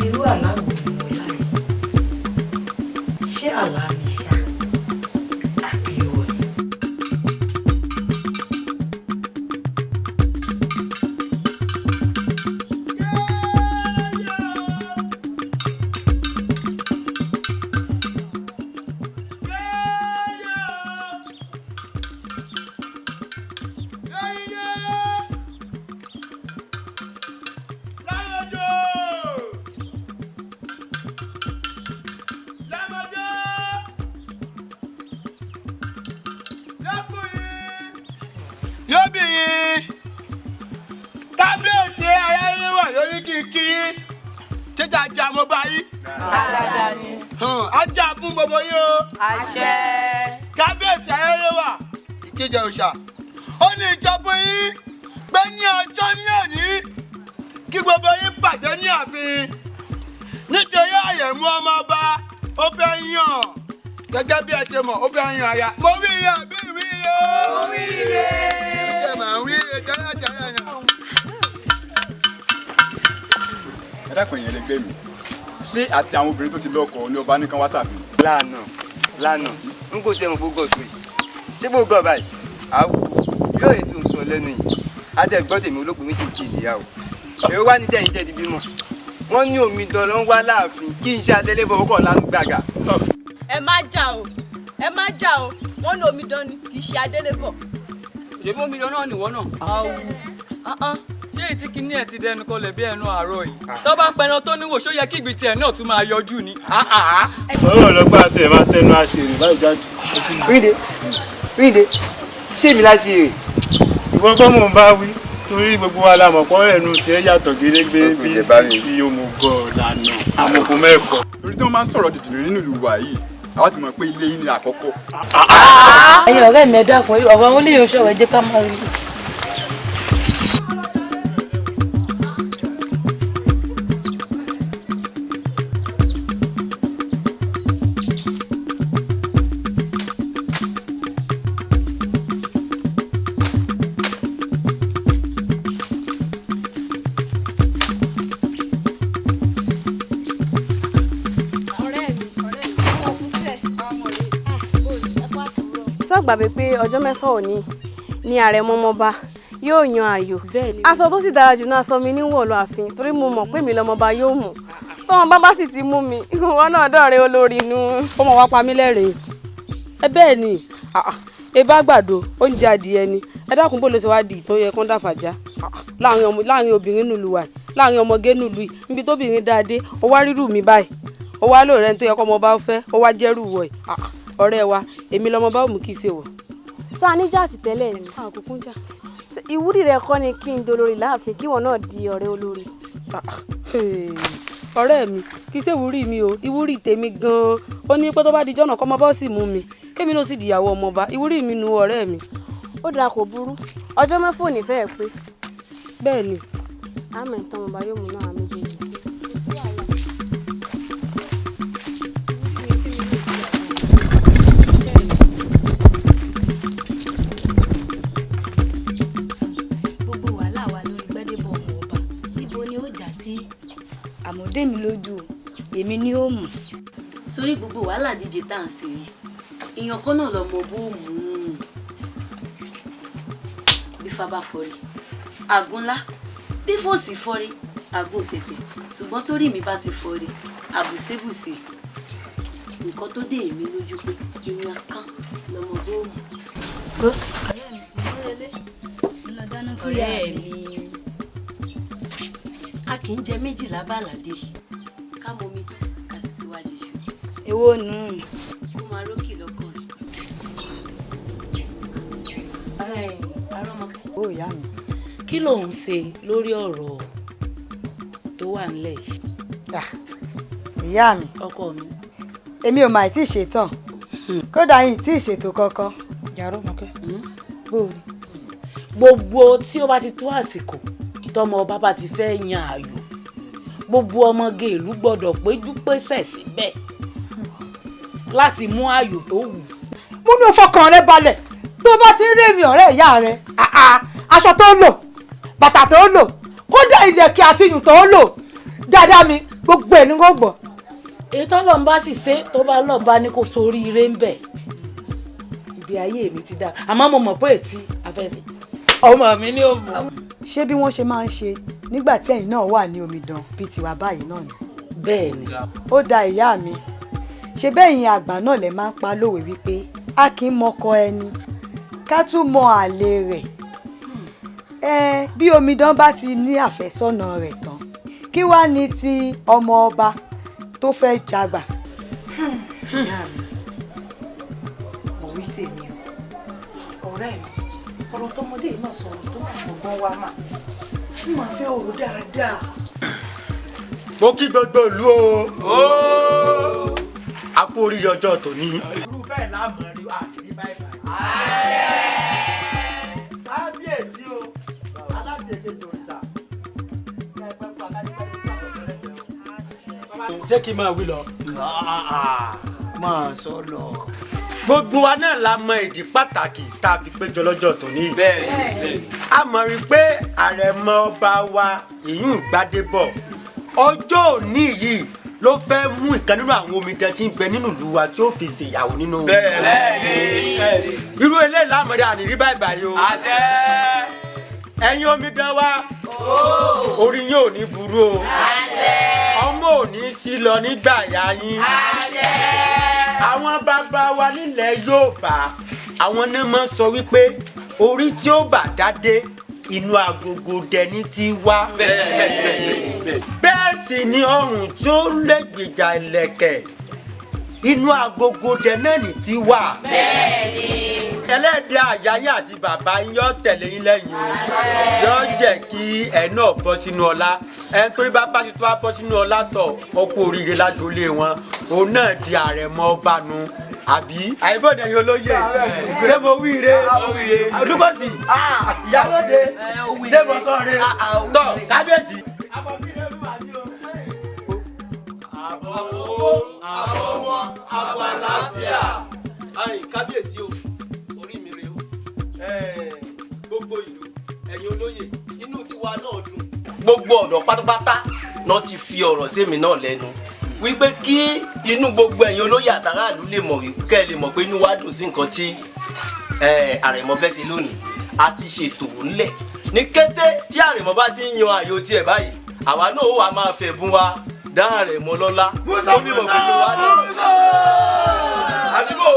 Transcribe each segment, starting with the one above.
irú àlá wo ni mo láyé ṣé àlá ni ṣá àbí ìwọ ni. ó ní ìjọba yín pé ní ọjọ́ ní òní kí gbogbo yín pàdé ní ààfin nítorí àyẹ̀mú ọmọ ọba ó fẹ́ yàn gẹ́gẹ́ bí ẹ ti mọ̀ ó fẹ́ yàn àyà mo wí iye àbí ìwí iye o. mo wí iye. ẹ máa ń wí iye tẹ́lẹ̀tẹ́lẹ̀ yàn. ẹ dákun ìyẹn lè gbé mi ṣé àti àwọn obìnrin tó ti lọ́kọ ni ọba nìkan wá sàfihàn. lánàá n kò tẹ́ mọ̀ gbogbo tó yìí ṣé gbogbo ọba yìí àwọ̀ yóò èso sọ lẹ́nu yìí àti ẹ̀gbọ́n tèmi olóògbé méjì kì í níyàwó èrò wá ní tẹ̀yìn tẹ̀ ti bímọ wọ́n ní omidan ló ń wá láàfin kí n ṣe adélébọ̀ ó kọ̀ lánú gbàgà. ẹ má jà o wọ́n ní omidan ni kì í ṣe adélébọ̀. ṣèbí omidan náà nìwọ náà. ṣé ètí kìíní ẹ ti dẹnu kọlẹ̀ bí ẹnu àárọ̀ yìí tó bá pẹran tó níwò ṣó yẹ kí ìgbì tiẹ̀ náà tún máa yọjú ni. sọ̀rọ̀ ọlọ́gbà tiẹ̀ máa tẹnu àṣírí báyìí jáde. ríde ṣé mi láṣìírí. ìwọ kọ́ mò ń bá wí torí gbogbo wa la mọ̀ pọ́ ẹnu tiẹ̀ yàtọ̀ gédégbé bí sí ti òmùgọ̀ lànà àmọ̀kò mẹ́kọ̀ọ́. lórí tí wọ́n máa ń sọ̀rọ̀ dìdìrín nínú ìlú wa yìí àwa ti mọ̀ pé ilé yín ni àkọ́kọ́. ẹ̀yin ọ̀rẹ́ mi ẹ dákun ọ̀rọ̀ àwọn olóyè oṣù jẹ́ ká máa rí. gbàgbé pé ọjọ́ mẹ́fà òní ni ààrẹ mọ́mọ́ba yóò yan ààyò aṣọ tó sì dára jù náà aṣọ mi níwọ̀ lọ àfin torí mo mọ̀ pé mi lọ́mọba yóò mú tọ́wọ́n bábá sì ti mú mi ìwọ náà dọ̀rẹ́ olórí nu. ó mọ̀ wá pa mí lẹ́rìn-ín ẹ bẹ́ẹ̀ ni ebá àgbàdo oúnjẹ adìẹ ni ẹ dákun bó ló ṣe wá di tó yẹ kó ń dàfàjà láàrin obìnrin nílùú wa láàrin ọmọge nílùú yìí níbi tóbìnrin dáadé ó wá rírù mi báyìí ó wá lóòrẹ́ tó yẹ kó ọmọ bá fẹ́ ó wá jẹ́rù wọ̀ ẹ̀ ọ̀rẹ́ wa èmi lọmọ bá òmù kì í ṣe wọ̀. sáà níjà àti tẹ́lẹ̀ ni àkókò ń jà ìwúrí rẹ kọ́ ni kí n dolórí láàfin kí wọn náà di ọ̀rẹ́ olórí. ọ̀rẹ́ mi kì í ṣe ìwúrí mi o ìwúrí tèmi gan-an ó ní pé tó bá di jọ́nà kọ́ ọmọ bá sì mú mi kémi ló sì dìyàwó ọmọọba ìwúrí mi nu ọ̀rẹ́ mi. ó dáa kò burú ọjọ́ mẹ́fà ò ní fẹ́ẹ̀ pé. bẹ́ẹ̀ ni. àmì ìtàn ọmọọba yóò mú náà méjèèjì. àmọ̀dé mi lójú èmi ni ó mú. sórí gbogbo wàhálà díje tá à ń ṣe yìí èèyàn kan náà lọmọ bó mú un bí fábà fọrí àgúnlá bí fòsì fọrí àgùn tètè ṣùgbọ́n torí mi bá ti fọrí àbùsébùsè nǹkan tó dé èmi lójú pé èèyàn kan lọmọ bó mú. ọ̀rẹ́ mi kò ní relé ńlọ dáná fún ìyá mi. A kì í jẹ méjìlá bàlàdé ká momi ká sì ti wá jẹṣu. èwo nù. kó máa rókì lọ́kàn rẹ̀. arọ́mọkẹ́. ó ìyá mi. kí ló ń ṣe lórí ọ̀rọ̀ tó wà nílẹ̀ yìí. ìyá mi. ọkọ mi. èmi ò mà tí ì ṣetán kódà yìí tí ì ṣètò kankan. arọ́mọkẹ́. gbogbo tí ó bá ti tó àsìkò tọmọ ọba bá ti fẹ́ yan ààyò gbogbo ọmọge ìlú gbọ́dọ̀ péjú pésẹ̀ síbẹ̀ láti mú ààyò tó wù. múnú fọkàn rẹ balẹ̀ tó bá ti ń rèmi ọ̀rẹ́ ìyá rẹ aṣọ tó lò bàtà tó lò kódà ìlẹ̀kẹ̀ àti ìyùn tó lò dáadáa mi gbogbo ẹ̀ ní kò gbọ́. èyí tó lọ́n bá sì ṣe tó bá lọ́n bá ní kó sórí ire ń bẹ̀ ibi ayé mi ti dá àmọ́ mo mọ̀ pé ètí afẹ́fẹ́ ọmọ mi ní òmù. ṣé bí wọ́n ṣe máa ń ṣe nígbà tí ẹ̀yin náà wà ní omidan bíi tiwa báyìí náà ni. bẹ́ẹ̀ ni. ó da ìyá mi ṣe bẹ́yìn àgbà náà lẹ máa ń pa lówe wípé a kì í mọkọ ẹni ká tún mọ àlè rẹ̀. Bí omidan bá ti ní àfẹ́sọ́nà rẹ̀ tán kí wàá ní ti ọmọ ọba tó fẹ́ jagbà. ìyá mi mo wí tèmi o ọ̀rẹ́ mi ọ̀rọ̀ tọmọdé náà sọ̀rọ̀ tó wà gbọ̀ngàn wa mà ń máa fẹ́ òru dáadáa. mo kí gbogbo ìlú o a kú oríire ọjọ́ tòní. irú bẹ́ẹ̀ láàmú rí àkìrí báyìí. kábíyèsí o aláṣẹ kejì òrìṣà ṣé kí n máa wí lọ. máa sọ lọ. gbogbo wa náà la mọ ìdí pàtàkì tá a fi péjọ lọ́jọ́ tòní. bẹ́ẹ̀ a mọ̀ rí pé àrẹ̀mọ ọba wa ìyún Gbádébọ̀ ọjọ́ òní yìí ló fẹ́ mú ìkan nínú àwọn omidan tí ń bẹ nínú ìlú wa tí ó fi ṣèyàwó nínú. bẹ́ẹ̀ni irú eléyìí lámọdé ànírí báyìí báyìí o. ẹ̀yin omidan wa orí yín ò ní burú o. ọmọ ò ní sí lọ nígbà yá yín. àwọn bàbá wa nílẹ̀ Yorùbá àwọn náà máa ń sọ wípé orí tí ó bà dádé inú agogo dẹni ti wá. bẹ́ẹ̀ sì ni ọrùn tí ó lè gbèjà ìlẹ̀kẹ̀ inú agogo dẹnẹ́ni ti wà. ẹlẹ́dẹ̀ àyáyé àti bàbá yín yóò tẹ̀lé yín lẹ́yìn o yóò jẹ́ kí ẹ náà bọ́ sínú ọlá ẹni torí bàbá ti tó wá bọ́ sínú ọlá tọ̀ ọkọ̀ oríire ládùúlé wọn òun náà di àrẹ̀mọ ọba nu àbí àìbọ̀dẹ̀ yìí olóyè ṣé mo wíire olúkọ̀sì ìyálóde ṣé mo sọ re tọ kábíyèsí. àbọ̀ owó àbọ̀ ọmọ àbọ̀ àlàáfíà kábíyèsí o orí mi rè o gbogbo ìlú ẹ̀yin olóyè inú tiwa náà dùn. gbogbo ọ̀dọ́ pátápátá náà ti fi ọ̀rọ̀ sí mi náà lẹ́nu wípé kí inú gbogbo ẹ̀yin olóyè àtàràlú lè mọ̀ wípé kẹ́ ẹ lè mọ̀ pé inú wa dùn sí nǹkan tí àrẹ̀mọ fẹ́ ṣe lónìí a ti ṣètò ńlẹ̀ ní kété tí àrẹ̀mọ bá ti ń yan àyò tiẹ̀ báyìí àwa náà ó wà máa fẹ́ bùn wa dá àrẹ̀mọ lọ́lá ó ní mọ̀ pé inú wa dùn. àdúgbò.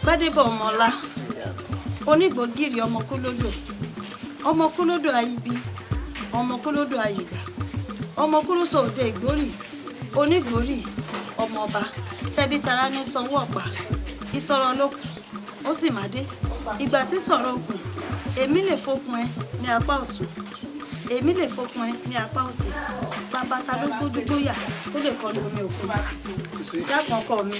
Gbádébọ̀ ọmọọlá onígbògìrì ọmọ kólódò ayíbí ọmọ kólódò ayìgbà ọmọ kólósò òde ìgbórì onígbórì ọmọọba tẹbí tara ní sanwó ọ̀pá ìsọ̀rọ̀ lókun ó sì má dé ìgbà tí sọ̀rọ̀ òkun èmi lè fokùn ẹ ní apá ọ̀tún èmi lè fokùn ẹ ní apá òsì bàbá ta ló gbójú gbóyà tó lè kọlu omi òkun dákun ọkọ mi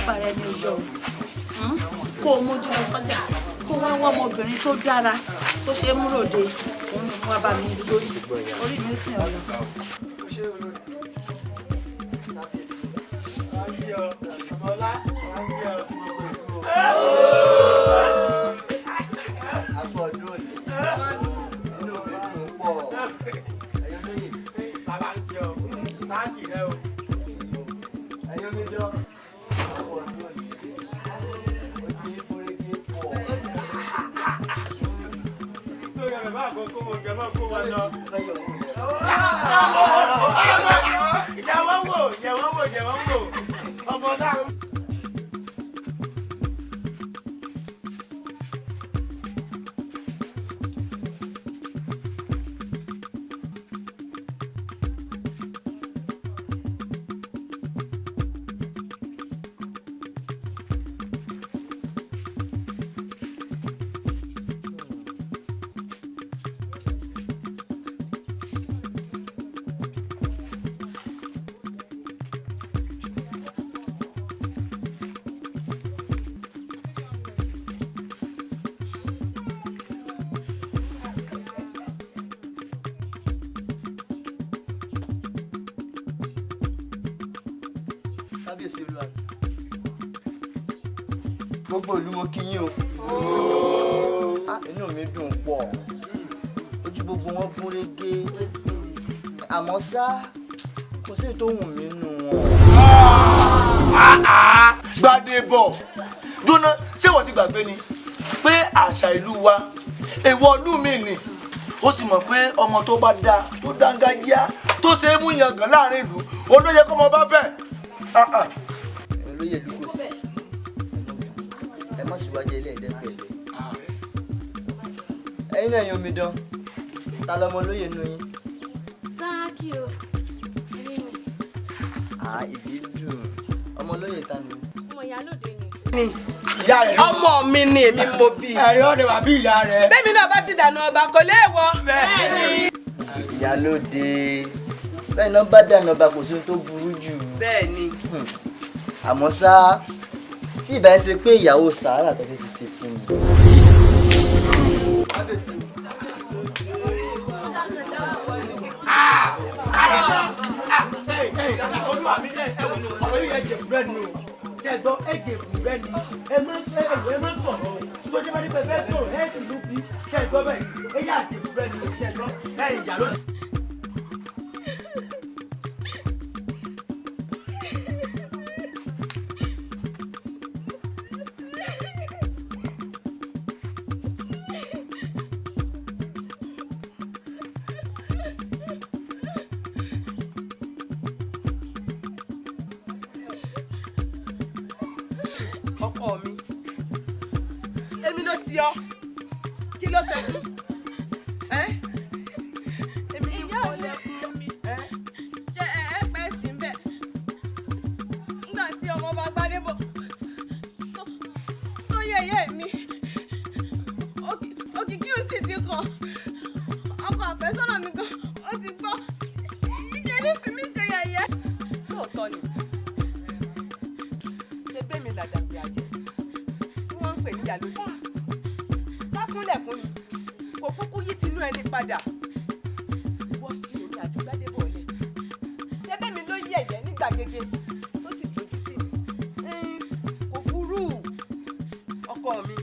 parẹ́ ní ojú ọ̀run kó o mójú lọ sọ́jà kó wá wá ọmọbìnrin tó dára tó ṣe é múròde òun ni wọ́n bá mi lórí orí mi sìn ọ̀lọ́. kábíyèsí olúwa gbogbo ìlú mo kí yín o. Inú mi dùn pọ̀ ojú gbogbo wọn gún régé àmọ́ ṣá kò sí ètò ohun mi nù wọn. Gbádébọ̀ jóná ṣé wọ́n ti gbàgbé ni pé àṣà ìlú wa èèwọ̀ ìlú mi ni ó sì mọ̀ pé ọmọ tó bá dáa tó dángájíá tó ṣe é mú yangàn láàrin ìlú òun ló yẹ kó ọmọ bá fẹ́. olóyè ìlú kò sí ẹ má sì wájú ilé ẹ̀dẹ́gbẹ̀ẹ́ ẹ̀yin náà yan omidan ta lọmọ olóyè nù yín. Sáàkì o ìbí dùn ọmọ olóyè ta ni. ọmọ ìyálòde ni. ìyá rẹ̀ ọmọ mi ni èmi mo bí. ẹ̀rí ọ̀dẹ̀ wà bí ìyá rẹ̀. bẹ́ẹ̀ni náà bá ti dànù ọba kò léèwọ̀. ìyálòde bẹ́ẹ̀ náà bá dànù ọba kò sí ohun tó burú jù. bẹ́ẹ̀ni. àmọ́ ṣá tí ìbá ẹ ṣe pé ìyàwó sàárà tó fi ṣe fún mi. olúwa mi ọ̀rọ̀ yìí ẹ̀jẹ̀ kúrẹ́ ni o jẹ̀gbọ́ ẹ̀jẹ̀ kúrẹ́ ni ẹ má ṣe ẹ̀wọ̀ ẹ má sọ̀rọ̀ o tó jẹ́ bá ní pẹ̀lú ẹ̀ sọ̀rọ̀ ẹ̀ sì ló bí jẹ̀gbọ́ bẹ́ẹ̀ ẹ̀yà ẹ̀jẹ̀ kúrẹ́ ni o jẹ̀gbọ́ ẹ̀ ìyá lónìí. yọ kí ló fẹ́ kú èmi ní kò lè kú mi ṣé ẹ pẹ́ sí ń bẹ̀ nígbà tí ọmọ bá gbadé bọ̀ tó yẹ̀yẹ́ mi òkìkí ò sì ti kàn ọkọ àfẹ́sọ́nà mi gan ó ti gbọ́ ìjẹ́ ní fi mí jẹ yẹ̀yẹ́. lóòótọ́ ni ṣe bẹ́ẹ̀ mi làdàpẹ̀ àjẹ́ tí wọ́n ń pè ní ìyálóde lákúnlẹ̀kùn ni kò kúkú yí tinú ẹni padà ìwọ fi èmi àti Gbádébọ̀ lẹ̀ ṣé bẹ́ẹ̀ mi ló yẹ̀yẹ́ ní gbàgede tó sì dojú tì mí kò burú ọkọ mi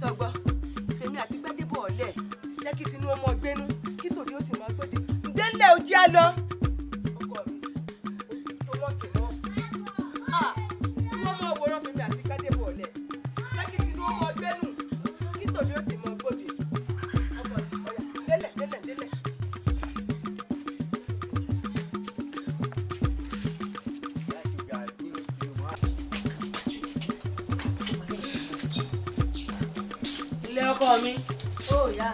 sọgbọ́ fèmi àti Gbádébọ̀ lẹ̀ jẹ́ kí tinú ọmọ gbénú kí tòde ó sì máa gbọ́dé ǹdẹ́lẹ̀ ò jẹ́ lọ. ọkọ mi. ó yá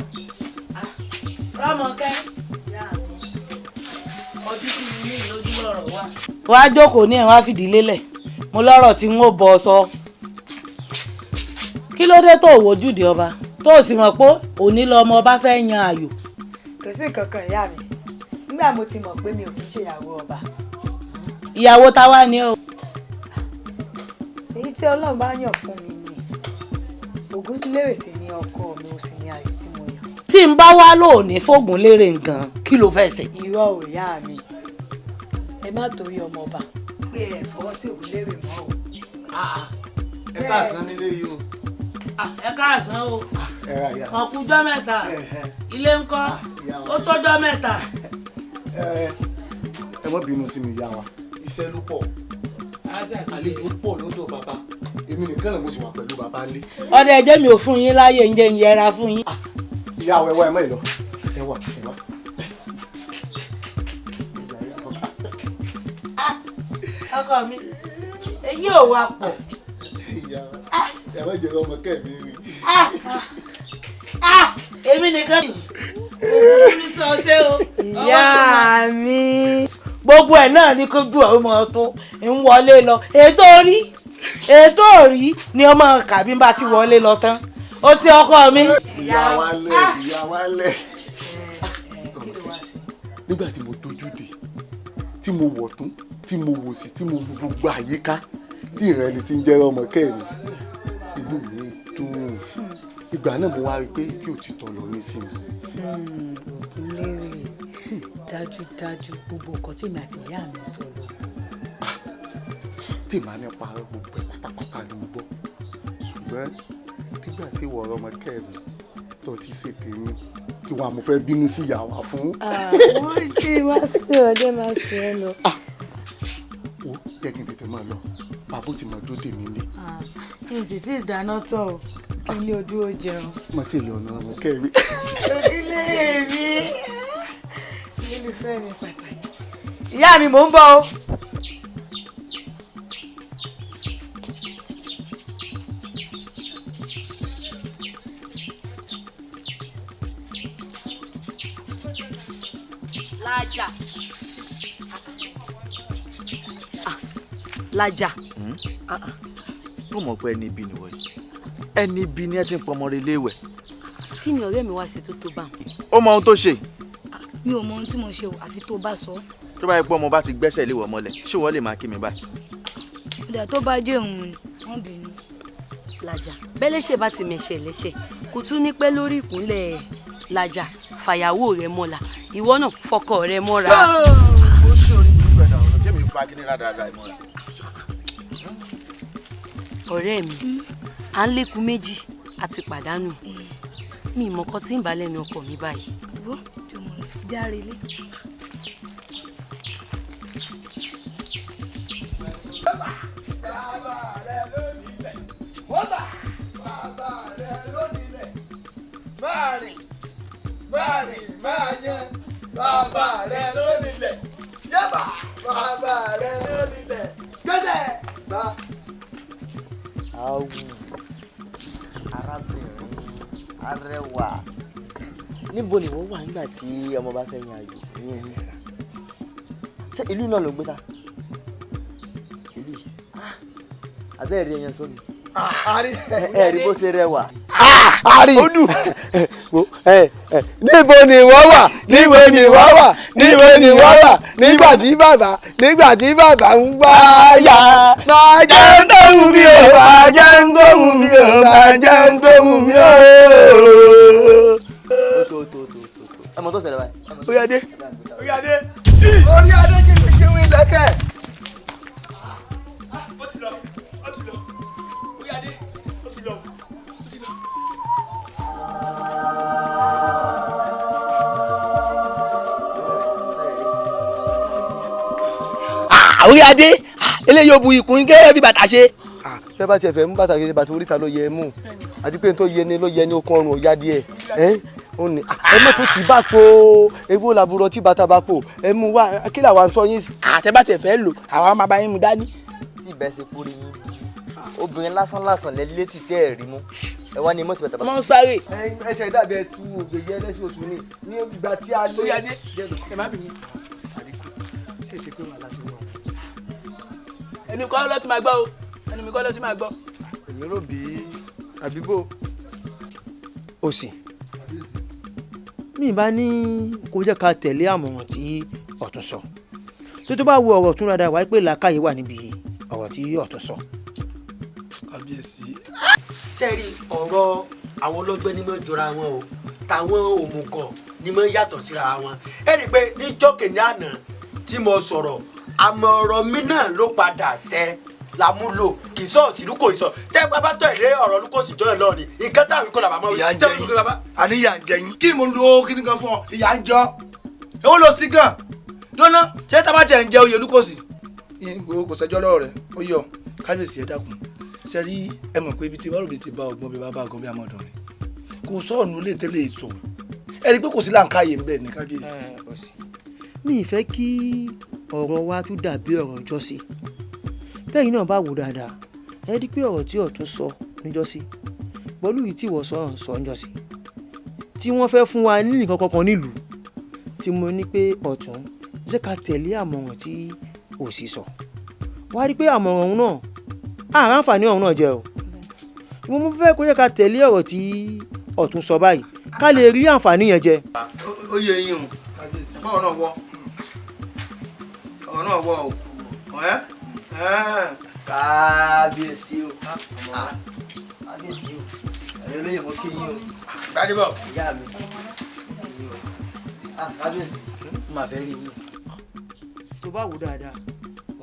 Rámọ̀kẹ́ ọdún tí mi ní ìlójú lọ́rọ̀ wá. wàá jókòó ní ẹ̀ wá fìdí lélẹ̀ mo lọ́rọ̀ tí n ó bọ̀ sọ. kí ló dé tó wojúde ọba tó o sì mọ̀ pé òní lọmọ ọba fẹ́ yan ààyò. kò sí kankan ìyá mi nígbà mo ti mọ̀ pé mi ò kí ń ṣèyàwó ọba. ìyàwó ta wá ni o. èyí tí Ọlọ́run bá yàn fún mi ni Ògúnlérè sì ni ọkọ mi ò sì ní ààyò tí mo yàn. tí n bá wá lóòní f'Ògúnlérè nǹkan kí ló fẹ́ ṣe. irọ́ ò yá mi ẹ má torí ọmọ ọba pé ẹ fọwọ́ sí Ògúnlérè mọ́ o. ẹ káàsán nílé yìí o. ẹ káàsán o ọkùnjọ́ mẹ́ta ilé ńkọ́ ó tọ́jọ́ mẹ́ta. ẹ má bínú sí mi ìyá wa iṣẹ́ ló pọ̀ àlejò pọ̀ lọ́dọ̀ bàbá èmi nìkan náà mo sì wà pẹ̀lú bàbá ńlé. ọdẹ ẹjẹ mi ò fún yín láyé ǹjẹ́ ń yẹra fún yín. ìyá wa ẹ wá ẹ má ì lọ ẹ wá ẹ wá. ọkọ mi èyí ò wá pọ̀. ìyá wa ẹ má jẹ́ ọmọ kẹ́mi rí. èmi nìkan ni òun ní sọ ṣé o. ìyá mi. gbogbo ẹ̀ náà ní kójú ọmọ tó ń wọlé lọ ètò òrí ni ọmọ kàbí bá ti wọlé lọ tán ó ti ọkọ mi. ìyá wa lẹ̀. nígbà tí mo tójú dé tí mo wọ̀ tún tí mo wò sí tí mo wo gbogbo àyíká tí ìran ẹni tí ń jẹ́ ọmọ kẹ́mi inú mi dùn ìgbà náà mo wá rí i pé kí òtítọ́ lọ ní sí mi. Ògúnlérè dájúdájú gbogbo nǹkan tí èmi àti ìyá mi sọ lọ. tí màá ní parọ́ gbogbo ẹ̀ pátápátá ni mo gbọ́ ṣùgbọ́n nígbà tí ìwọ ọmọ kẹrin tó ti ṣètè mi kí wọn àmọ́ fẹ́ bínú sí ìyàwó fún. wọ́n jí wá sí ọdẹ máa ṣe é lọ. wo jẹ́ kí n tètè máa lọ bàbá ti mọ dóde mi ní. kí n sì tí ì dáná tán o kí ilé ojú ó jẹun. mo sì lè ọ̀nà ọmọ kẹrin. ojúlé mi olólùfẹ́ mi pàtàkì. ìyá mi mò ń bọ̀ o. Lájà. Lájà. ó mọ̀ pé ẹni ibi nìwọ yìí ẹni ibi ni ẹ ti ń pọmọ rẹ léèwẹ̀. Kí ni ọ̀rẹ́ mi wá ṣe tó tó bá mi? ó mọ ohun tó ṣe. mi ò mọ ohun tí mo ṣe o àfi tó bá sọ. tó bá yẹ pé ọmọ bá ti gbẹ́sẹ̀ léwọ̀ mọ́lẹ̀ ṣé wọ́n lè máa kí mi báyìí. ìdá tó bá jẹ́ òun ni wọ́n bínú. Lájà bẹ́lẹ́ṣẹ̀ bá ti mẹ̀ṣẹ̀ lẹ́ṣẹ̀ kò tún ní pẹ́ lórí ìkúnlẹ̀ Lájà fàyàwó rẹ mọ́la ìwọ náà fọkọ rẹ mọ́ra. ó ṣòrí ìgbẹ́dà ọ̀rọ̀ jẹ́mi fa kí ní rádaràdà ìmọ̀ra. ọ̀rẹ́ mi à ń lékun méjì àti pàdánù mi ìmọ̀kọ tí ń bá lẹ́nu ọkọ mi báyìí. wo jọmọ járe lé. máa yan bàbá rẹ lónílẹ̀ yẹ́bà bàbá rẹ lónílẹ̀ gbẹ́sẹ̀ bá. awu arábìnrin arẹwà níbo ni wọ́n wà nígbà tí ọmọ bá fẹ́ yan ayò yín rí ṣé ìlú náà ló gbé sá ìlú yìí abẹ́ẹ̀ rí ẹyan sómi ẹ rí bó ṣe rẹwà. Ari níbo ni wọ́n wà níbo ni wọ́n wà níbo ni wọ́n wà nígbà tí bàbá ń gbá yà máa jẹ́ ń gbóhùn mi ò máa jẹ́ ń gbóhùn mi ò máa jẹ́ ń gbóhùn mi ò. ẹ mọ tó ṣẹlẹ̀ báyìí. Orí adé orí adé kí ni kí wí lẹ́kẹ̀. orí adé eléyìí ó bu ikùn gẹ́gẹ́ bí bàtà ṣe. bẹ́ẹ̀ bá tiẹ̀ fẹ́ mú bàtà gẹ́gẹ́ bàtà oríta ló yẹ mú àti pé tó yẹ ni okun ọrùn ọ̀yá díẹ̀ ó ní ẹ mọ̀ tó ti bá po egbò làbúrò tí bàtà bá po ẹ mú wá kí làwa ń sọ yín. àtẹ̀bàtẹ̀ fẹ́ lò àwa máa bá yín mu dání. tí ìbẹ́ ṣe kúrò yín obìnrin lásán lẹ́lẹ́ ti tẹ́ ẹ̀ rí mú ẹ wá ní mọ́tì bàtà bá. ọmọ ń sáré. ẹsẹ̀ dàbí ẹtu ògbèjì ẹlẹ́sìn oṣù ní ìgbà tí a lé. orí adé ẹ má bìí ẹni kọ́ ló ti máa gbọ́ o ẹni mi kọ́ ló ti máa gbọ́. èmi rò bí àbíbò. ó sì mi bá ní kó jẹ́ ká tẹ̀lé àmọ̀ràn tí ọ̀tún sọ tó bá wo ọ̀rọ̀ tún rádà wáyé pé làákàyè wà níbi ọ̀rọ̀ tí ọ̀tún sọ. kábíyèsí. sẹ́ẹ̀rì ọ̀rọ̀ àwọn ọlọ́gbẹ́ ni mo jọra wọn o tàwọn òmùgọ̀ ni mo yàtọ̀ síra wọn ẹ rí i pé níjọ́ kìnìún àná tí mo sọ̀rọ̀ àmọ́ ọ̀rọ̀ mi náà ló padà ṣẹ làmúlò kì í sọ òsìlú kò í sọ tẹ bàbá tọ ìrẹ ọ̀rọ̀ ló kó sì jọ ẹ lọ ni nǹkan táwọn kò làbà mọ ìyá ń jẹ yín àní ìyá ń jẹ yín kí mo lo kíní kan fún ọ ìyá ń jọ èwo ló sí gan lọ́nà ṣé tá a bá jẹ ń jẹ oyè olúkòsì ìgbò kò sẹjọ́ lọ́rọ̀ rẹ̀ ó yọ kábíyèsí ẹ dákun ṣe rí ẹ mọ̀ pé ibi tí bárò ti bá ọgbọ́n bí bá àgọ́ bí amọ̀dún rẹ̀ kò sọ̀rọ̀ lè tẹ́lẹ̀ sọ ẹ rí i pé kò sí láǹkàyè ńbẹ ní kábíyèsí. mi ì fẹ́ kí ọ̀rọ̀ wa tún dàbí ọ̀rọ̀ ìjọ́sí tẹ́yìn náà bá wò dáadáa ẹ rí pé ọ̀rọ̀ tí ọ̀tún sọ níjọ́sí pẹ̀lú yìí tí ìwọ sọ níjọ́sí tí wọ́n fẹ́ fún wa ní nǹkan kankan nílùú tí mo ní pé ọ̀tún jẹ́ ká tẹ̀lé àmọ̀ràn tí òsì sọ wá rí pé àmọ̀ràn ọ̀hún náà àrà àǹfààní ọ̀hún náà jẹ́ o mo mú fẹ́ kó jẹ́ ká tẹ̀lé ọ̀rọ̀ tí ọ̀tún sọ báyìí ká lè rí àǹfààní yẹn jẹ. ó yẹ yín o báwo náà wọ ọ̀rọ̀ náà wọ o kábíyèsí o kábíyèsí o ẹ̀yin olóyè mo kí yín o. gbadébọ̀ ìyá mi kábíyèsí mo máa fẹ́ rí yín. tó bá wò dáadáa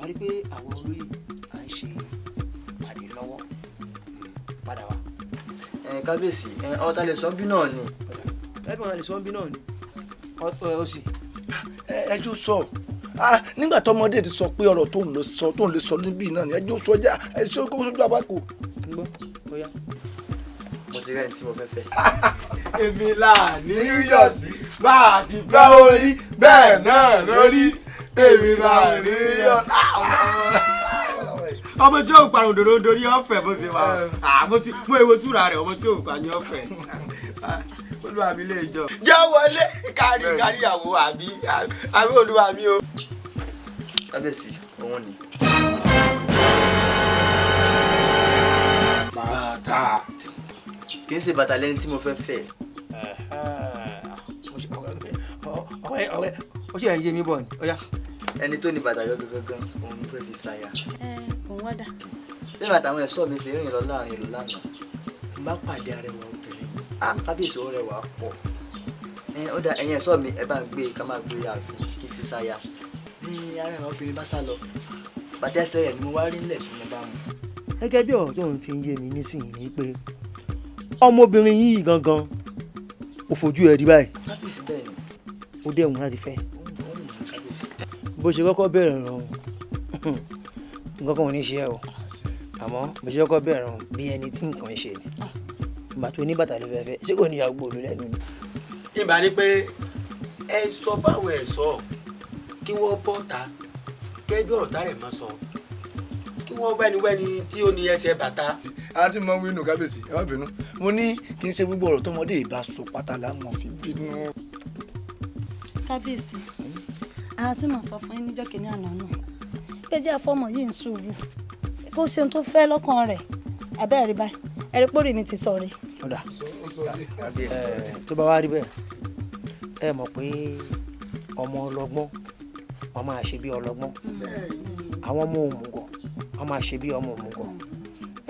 wàá rí pé àwọn olóyè à ń ṣe ìpàdé lọ́wọ́ padà wá. kábíyèsí ọ̀tá lè sọ bí náà ni. ẹ̀gbọ́n ọ̀tá lè sọ bí náà ni ó sì. ẹjọ́ sọ nígbà tọmọdé ti sọ pé ọ̀rọ̀ tó ń lè sọ níbí náà ni ẹjọ́ sọ já ẹṣẹ́ kó sójú àbákò. gbọ́ ó yá. mo ti rẹ́ni tí mo fẹ́ fẹ́. èmi là ní yọ̀ sí bá a ti fẹ́ orí bẹ́ẹ̀ náà lórí èmi là ní yọ̀. ọmọ tí yóò parun dòdò ní ọ̀fẹ́ bó ṣe wà mo èwo súra rẹ̀ ọmọ tí yóò pa ní ọ̀fẹ́ olúwa mi lè jọ. jẹ́ wọlé káríyàwó àbí olúwa mi o. kábíyèsí òun ni. bàtà. kì í ṣe bàtà lẹ́ni tí mo fẹ́ fẹ́. ọ̀rẹ́ ó ṣe ẹ̀yìn mi bọ̀ ni ó yá. ẹni tó ní bàtà yọ gangan òun ló fẹ́ fi ṣàyà. òun wá dà. bí bàtà àwọn ẹ̀ṣọ́ mi ṣe rìn lọ láàrin ìlú lánàá n bá pàdé arẹwà obìnrin kábíyèsí ó rẹwà pọ̀ ó dà ẹ̀yin ẹ̀ṣọ́ mi ẹ bá ń gbé ká máa gbé ààfin kí n fi ṣàyà ní arẹwà obìnrin bá sá lọ bàtà ẹsẹ̀ rẹ̀ ni mo wá rí nílẹ̀ tí mo bá mu. gẹ́gẹ́ bí ọ̀rọ̀ tó ń fi yé mi nísìnyí ni pé ọmọbìnrin yìí gangan ò fojú ẹ̀ rí báyìí kábíyèsí bẹ́ẹ̀ ni ó dẹ̀wọ̀n láti fẹ́ bó ṣe kọ́kọ́ bẹ̀rẹ̀ rán nǹkan kan ò ní ṣe ẹ́ o àmọ́ bó ṣe kọ́kọ́ bẹ̀rẹ̀ rán bí ẹni tí nǹkan ń ṣe ni ìgbà tó ní bàtà ló fẹ́ fẹ́ ṣé kò ní ìyàwó gbòòlù lẹ́nu ni. ìbá ní pé ẹ sọ fáwọn ẹ̀ṣọ́ kí wọ́n bọ́ta kẹ́jọ́ ọ̀tá rẹ̀ máa sọ kí wọ́n wẹ́niwẹ́ni tí ó ní ẹsẹ̀ bàtà. a ti mọ wínú kábíyèsí ẹ má bínú mo ní kí n ṣe gbogbo ọ̀rọ̀ tọmọdé ìbá sọ pátá láwọn fi bínú. kábíyèsí àwọn tí mo sọ fún yín níjọ́ kìíní àná náà pé jẹ́ àfọ́mọ yìí ń sùúrù kó ṣe tó fẹ́ lọ́kàn rẹ̀ abẹ́rẹ́ rí báyìí ẹ̀rí pórí mi ti sọ rẹ̀. ọ̀dà tó bá wá rí bẹ́ẹ̀ ẹ mọ̀ pé ọmọ ọlọ́gbọ́n wọ́n máa ṣe bí ọlọ́gbọ́n àwọn ọmọ òmùgọ̀ wọ́n máa ṣe bí ọmọ òmùgọ̀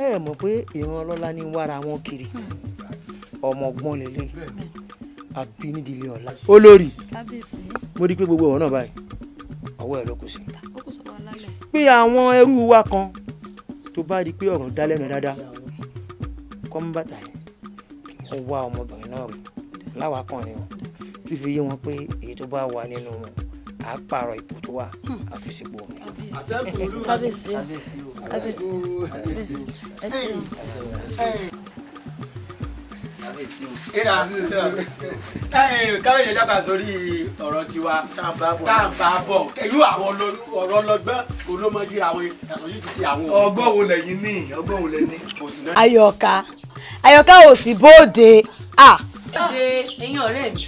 ẹ mọ̀ pé ìran ọlọ́lá ní wàrà wọn kiri ọmọ ọgbọ́n lélẹ̀ àbínídìílé ọ̀la olórí mo rí pé gbogbo ọ̀rọ̀ náà báyìí ọwọ́ ẹ̀ ló kù sí. pé àwọn ẹrú wa kan tó bá rí pé ọ̀rọ̀ dá lẹ́nu dáadáa kọ́ ń bàtà yìí wọ́n wá ọmọbìnrin náà rè láwa kan ni wọn tí fi yé wọn pé èyí tó bá wà nínú wọn á pààrọ̀ ipò tó wà àfisípò mi. kábíyèsí kábíyèsí kábíyèsí káwọn èèyàn jábà sórí ọ̀rọ̀ tiwa tá à ń bá bọ̀ kẹyú àwọn ọ̀rọ̀ ọlọ́gbọ́n olómọdé àwọn ẹ̀sọ́ yìí ti àwọn. ọgbọ́n wo lẹ́yìn ní ọgbọ́n wo lẹ́ni. Àyọ̀ká ò sí bóde. ẹ̀yin ọ̀rẹ́ mi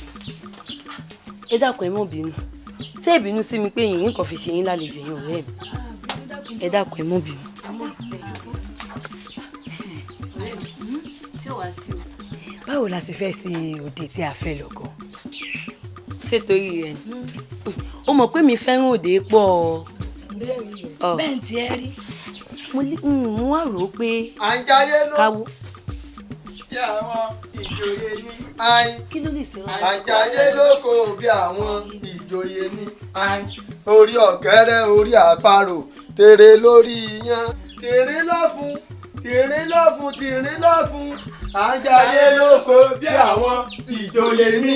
ẹ dákun ẹ mọ́ bínú ṣé ìbínú sí mi pé yìnyín kan fi ṣe yín lálejò ẹ̀yin ọ̀rẹ́ mi ẹ dákun ẹ mọ́ bínú. báwo la ṣe fẹ́ sí òde tí a fẹ́ lọ́gọ́ ṣé torí rẹ̀ ni ó mọ̀ pé mi fẹ́ràn òde pọ̀ bẹ́ẹ̀ tí ẹ rí. mo wá rò ó pé àǹjáyé ló káwó. bí àwọn ìjòyè ní kí ló lè ṣe wá. àǹjáyé ló kó bí àwọn ìjòyè ní orí ọ̀kẹ́rẹ́ orí àparò tèrè lórí iyán tèrè lọ́fun tèrè lọ́fun tèrè lọ́fun àǹjáyé ló kó bí àwọn ìjòyè ní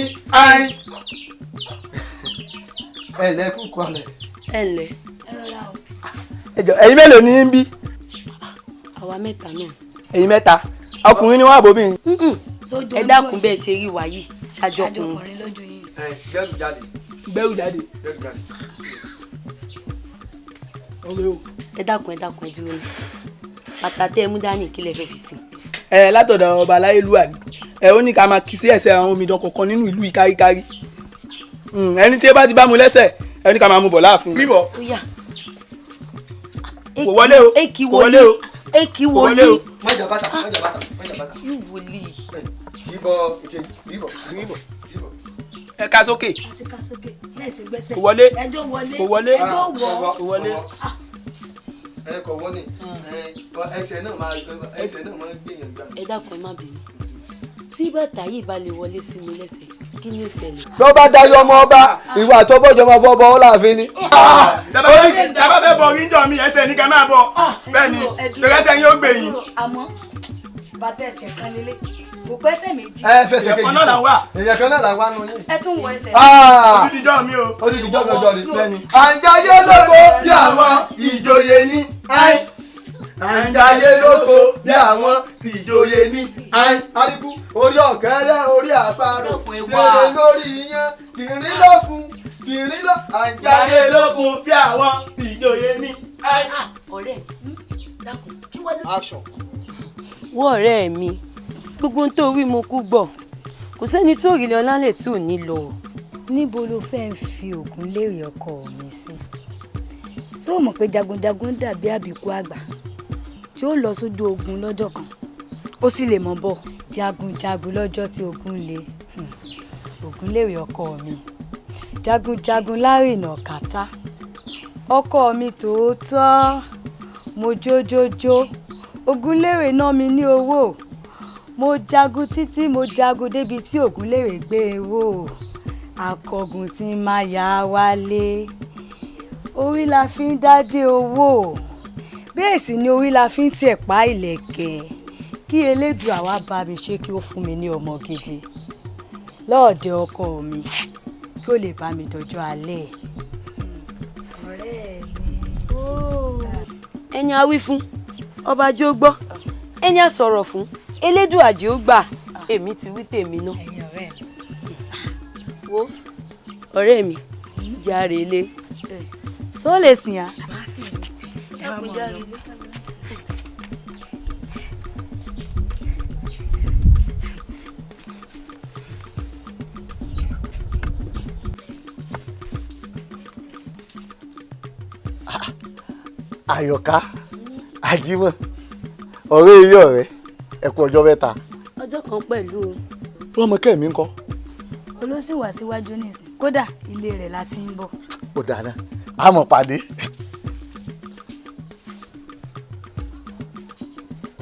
ẹ̀lẹ́ kúkú alẹ̀. ẹ̀lẹ́. ẹjọ ẹ̀yin mélòó ní ń bí. àwa mẹ́ta náà. ẹ̀yin mẹ́ta ọkùnrin ni wọ́n àbóbìnrin. ẹ dákun bẹ́ẹ̀ ṣe rí wàyí ṣàjọkùnrin. gbẹ́rù jáde. gbẹ́rù jáde. gbẹ́rù jáde. ẹ dákun ẹ dúró ní bàtà tẹ ẹ mú dání kí lẹ fẹ́ fi sìn. látọ̀dọ̀ ọba aláyélúwà ni ó ní ká máa kí sí ẹsẹ̀ àwọn omidan kọ̀ọ̀kan nínú ìlú yìí káríkárí ẹni tí ó bá ti bá mu lẹ́sẹ̀ ẹ ní ká máa mú bọ̀ láàfin. bíbọ̀ kò wọlé o kò wọlé o èkì wọlé o. mọ̀jà bàtà mọ̀jà bàtà mọ̀jà bàtà. yóò wọlé. bíbọ̀ ìkejì bíbọ̀ bíbọ̀. ẹ ká sókè. àti ká sókè lẹ́sìn gbẹ́sẹ̀. kò wọlé ẹjọ́ wọlé. kò wọlé ẹjọ́ wọ̀. kò wọlé. ẹ kò wọ́n ní ẹsẹ̀ náà máa gbìyànjú gbà. ẹ dákun ẹ má bínú tí bàtà yìí bá lè wọlé sí mi lẹ́sẹ̀ kí ni ó ṣẹlẹ̀. tó bá dayọ ọmọ ọba ìwà àtọ́bọ̀jọ máa fọ́ bọ́ ọ́ láàfin ni. dábàá fẹ́ bọ̀ rí jọ mi ẹsẹ̀ ní kẹ́ máa bọ̀ bẹ́ẹ̀ ni lọ́gẹ́sẹ̀ yóò gbè yín. àmọ́ bàtà ẹsẹ̀ kan lélẹ̀ kò pẹ́sẹ̀ méjì. fẹsẹ̀ kejì náà là ń wà. èèyàn kan náà là ń wá nù yín. ẹ tún wọ ẹsẹ̀. odidijọ́ mi o. odidijọ́ mi ọjọ́ ni. bẹ́ẹ̀ ni. àǹjáyé lóko bí àwọn ìjòyè ní àǹjáyé lóko bí àwọn tìjòyè ní àríkú orí ọ̀kẹ́rẹ́ orí àparò tèrè lórí iyán tìrín ló fún tìrín ló àǹjáyé lóko bí àwọn tìjòyè ní. ọ̀rẹ́ dákun kí wọ́n lọ. action. wọ́ ọ̀rẹ́ mi gbogbo ohun tó wí mo kú gbọ́ kò sẹ́ni tó rí lọ lálẹ́ tí ò ní lọ. níbo ló fẹ́ fi Ògúnlérè ọkọ mi sí tó mọ̀ pé jagunjagun dàbí àbíkú àgbà tí ó lọ sójú ogun lọ́jọ́ kan ó sì lè mọ̀ bọ̀ jagunjagun lọ́jọ́ tí ogun le. Ògúnlérè ọkọ mi jagunjagun lárìnà kàtá ọkọ mi tòótọ́ mo jójójó Ògúnlérè ná mi ní owó mo jagun títí mo jagun débi tí Ògúnlérè gbé e wò akọgun tí máa yá wálé orí la fi ń dádé owó bẹ́ẹ̀ sì ni orí la fi ń tẹ̀pá ìlẹ̀kẹ̀ kí elédùn àwa bá mi ṣe kí ó fún mi ní ọmọ gidi lọ́ọ̀dẹ ọkọ mi kí ó lè bá mi dọjọ́ alẹ́. ọ̀rẹ́ mi ẹni a wí fún ọba jẹ́ ó gbọ́ ẹni a sọ̀rọ̀ fún elédùn àjẹ́ ó gbà èmi ti wí tèmi náà. wo ọ̀rẹ́ mi járe ilé. só lè sìn á. dákun járe ilé. Àyọ̀ká Àjímọ̀ ọ̀rẹ́ iye ọ̀rẹ́ ẹ kú ọjọ́ mẹ́ta. ọjọ́ kan pẹ̀lú o. lọ́mọkẹ́ mi ń kọ́. olóṣì wá síwájú nísìn kódà ilé rẹ̀ la ti ń bọ̀. ó dáná a mọ̀ pàdé.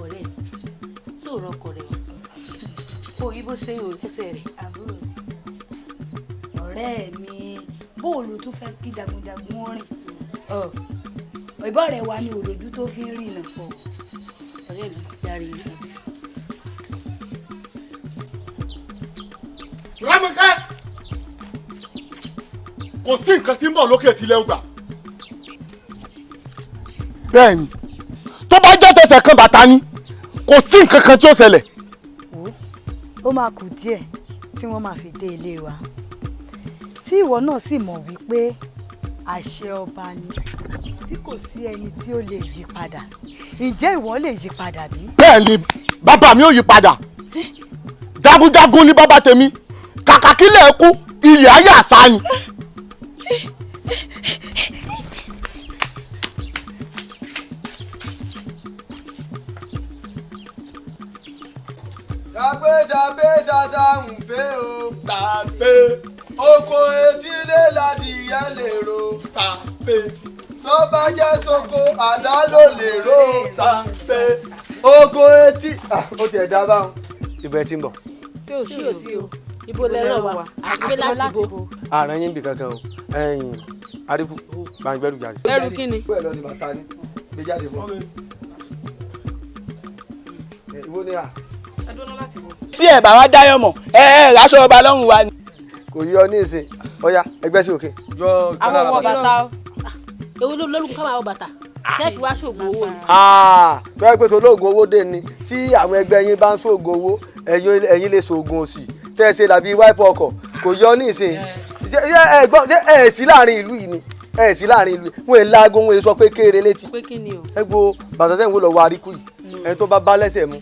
ọ̀rẹ́ sọ̀rọ̀ ọkọ rẹ̀ kó yí bó ṣe ń rò lẹ́sẹ̀ rẹ̀. àbúrò ọ̀rẹ́ mi bóòlù tún fẹ́ kí jagunjagun rìn ìbọn rẹ̀ wà ní òròjú tó fi ń rìn náà pọ̀. ọ̀rẹ́ mi járe ilé. Lámùkẹ́ kò sí nǹkan tí ń bọ̀ lókè tilẹ̀ ọgbà. bẹ́ẹ̀ni tó bá jẹ́ tẹsẹ̀ kan bàtà ni kò sí nǹkan kan tí ó ṣẹlẹ̀. ó máa kù díẹ̀ tí wọ́n máa fi dé ilé wa tí ìwọ náà sì mọ̀ wípé àṣẹ ọba ni tí kò sí ẹni tí ó lè yí padà ǹjẹ́ ìwọ lè yí padà bí. bẹ́ẹ̀ni bàbá mi ò yí padà jagunjagun ni bàbá tèmi kàkà kílẹ̀ kú ilẹ̀ ayé àṣà ni. ṣàgbé ṣàgbé ṣàṣàǹfé o ṣàgbé oko etílé ládìyẹ lè ro ṣàgbé tó bá jẹ́ toko àdá ló lè ro ṣàgbé oko etí. ó tiẹ̀ dá báwọn. ibẹ̀ tí ń bọ̀. sí ò sí ò sí o ibo lẹ́rọ̀ wa àti pé láti bo. ààrẹ yín bì kankan o ẹ̀yin arífù gbàngbẹ́rù jáde. ẹrù kí ni. bẹ́ẹ̀ lọ ni bàtà ni gbé jáde fún mi. ìwọ ni à. tí ẹ bá wá dáyọ̀ mọ̀ ráṣọ ọba lọ́rùn wa ni. kò yí ọ ní ìsìn ọya ẹgbẹ́ sí òkè. àwọn ọmọ bàtà o ewu lórúkọ káwọn àwọn bàtà ṣẹ́ẹ̀fì wá ṣoògùn owó ni. fẹ́ẹ́ pé tolóògùn owó dé ni tí àwọn ẹgbẹ́ yín bá ń ṣoògùn owó ẹ̀yin lè ṣoògùn òṣì tẹ́ ẹ ṣe dàbí wáìpù ọkọ̀ kò yọ ní ìsìn ṣé ẹ sí láàrin ìlú yìí ni ẹ sí láàrin ìlú yìí wọn èèyàn láago wọn èèyàn sọ pé kéré létí. pé kí ni o. ẹ gbo bàtà tẹ̀ ń wò lọ́wọ́ àríkù yìí ẹni tó bá bá lẹ́sẹ̀ mu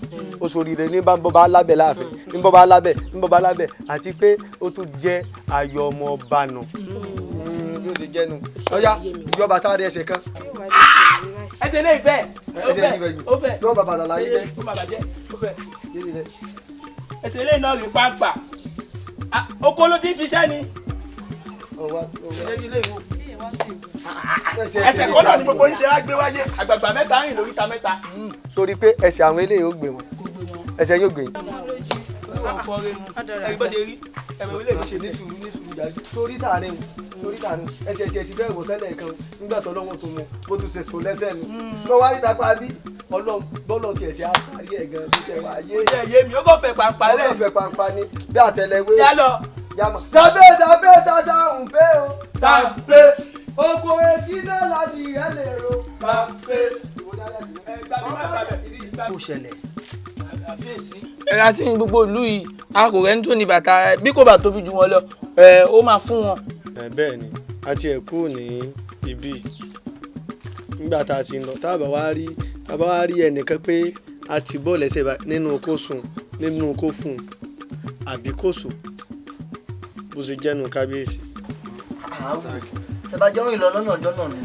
oṣù rire ní bá ń bọ́ bá lábẹ́ láàfin ní bọ́ bá lábẹ́ ní bọ́ bá lábẹ́ àti pé ó tún jẹ́ ayọ̀ ọmọ ọba nù. yóò ṣe jẹ́nu ọ̀ya ìjọba tá a rí ẹsẹ̀ kan. ẹ tẹ̀lé ìfẹ́ ó fẹ́ yóò bàbá àlàyé jẹ́ ó bàbá jẹ́ ó fẹ́ ẹ tẹ̀lé iná rí pàápàá oko ló ti ń ṣiṣẹ́ ni. ẹsẹ̀ kọ́ náà ni gbogbo ń ṣe á gbé wáyé àgbààgbà mẹ́ta rìn lóríta mẹ́ta. sórí pé ẹsẹ̀ àwọn eléyìí ó gbé wọn ẹsẹ̀ yóò gbé yín. ẹ̀rí bó ṣe rí ẹ̀rọ ilé mi ṣe ní sùúrù jáde sórí sàárín torí dànù ẹsẹ̀ tiẹ̀ ti bẹ́ẹ̀ wò tẹ́lẹ̀ kan nígbà tó lọ́wọ́ tó mu bó tún ṣe sùn lẹ́sẹ̀ nu lọ wá níta pa bí bọ́lọ̀ tiẹ̀ ṣe àparí ẹ̀ gan tó tẹ̀ wá yé. ó jẹ́ yé mi ó kò fẹ́ pàǹpà lẹ̀. ó kò fẹ́ pàǹpà ni bí àtẹlẹwé. yálọ. yàmọ̀. sàbẹ̀ sàbẹ̀ sàṣà ń pé o. sàbẹ̀ oko etí náà láti ẹ̀ lè ro. sàbẹ̀. ó ṣẹlẹ̀. ẹ̀rọ àti gbogbo ìlú yìí a kò rẹ́ni tó ní bàtà bí kò bá tóbi jù wọn lọ ó máa fún wọn. bẹ́ẹ̀ ni a ti ẹ̀ kú ní ibi nígbà tá a ti ń lọ tá a bá wá rí ẹnìkan pé a ti bọ́ lẹ́sẹ̀ nínú kó sùn nínú kó fún àbí kó sùn bó ṣe jẹ́nu kábíyèsí. ṣèbájọ́ rìn lọ lọ́nà ọjọ́ náà ni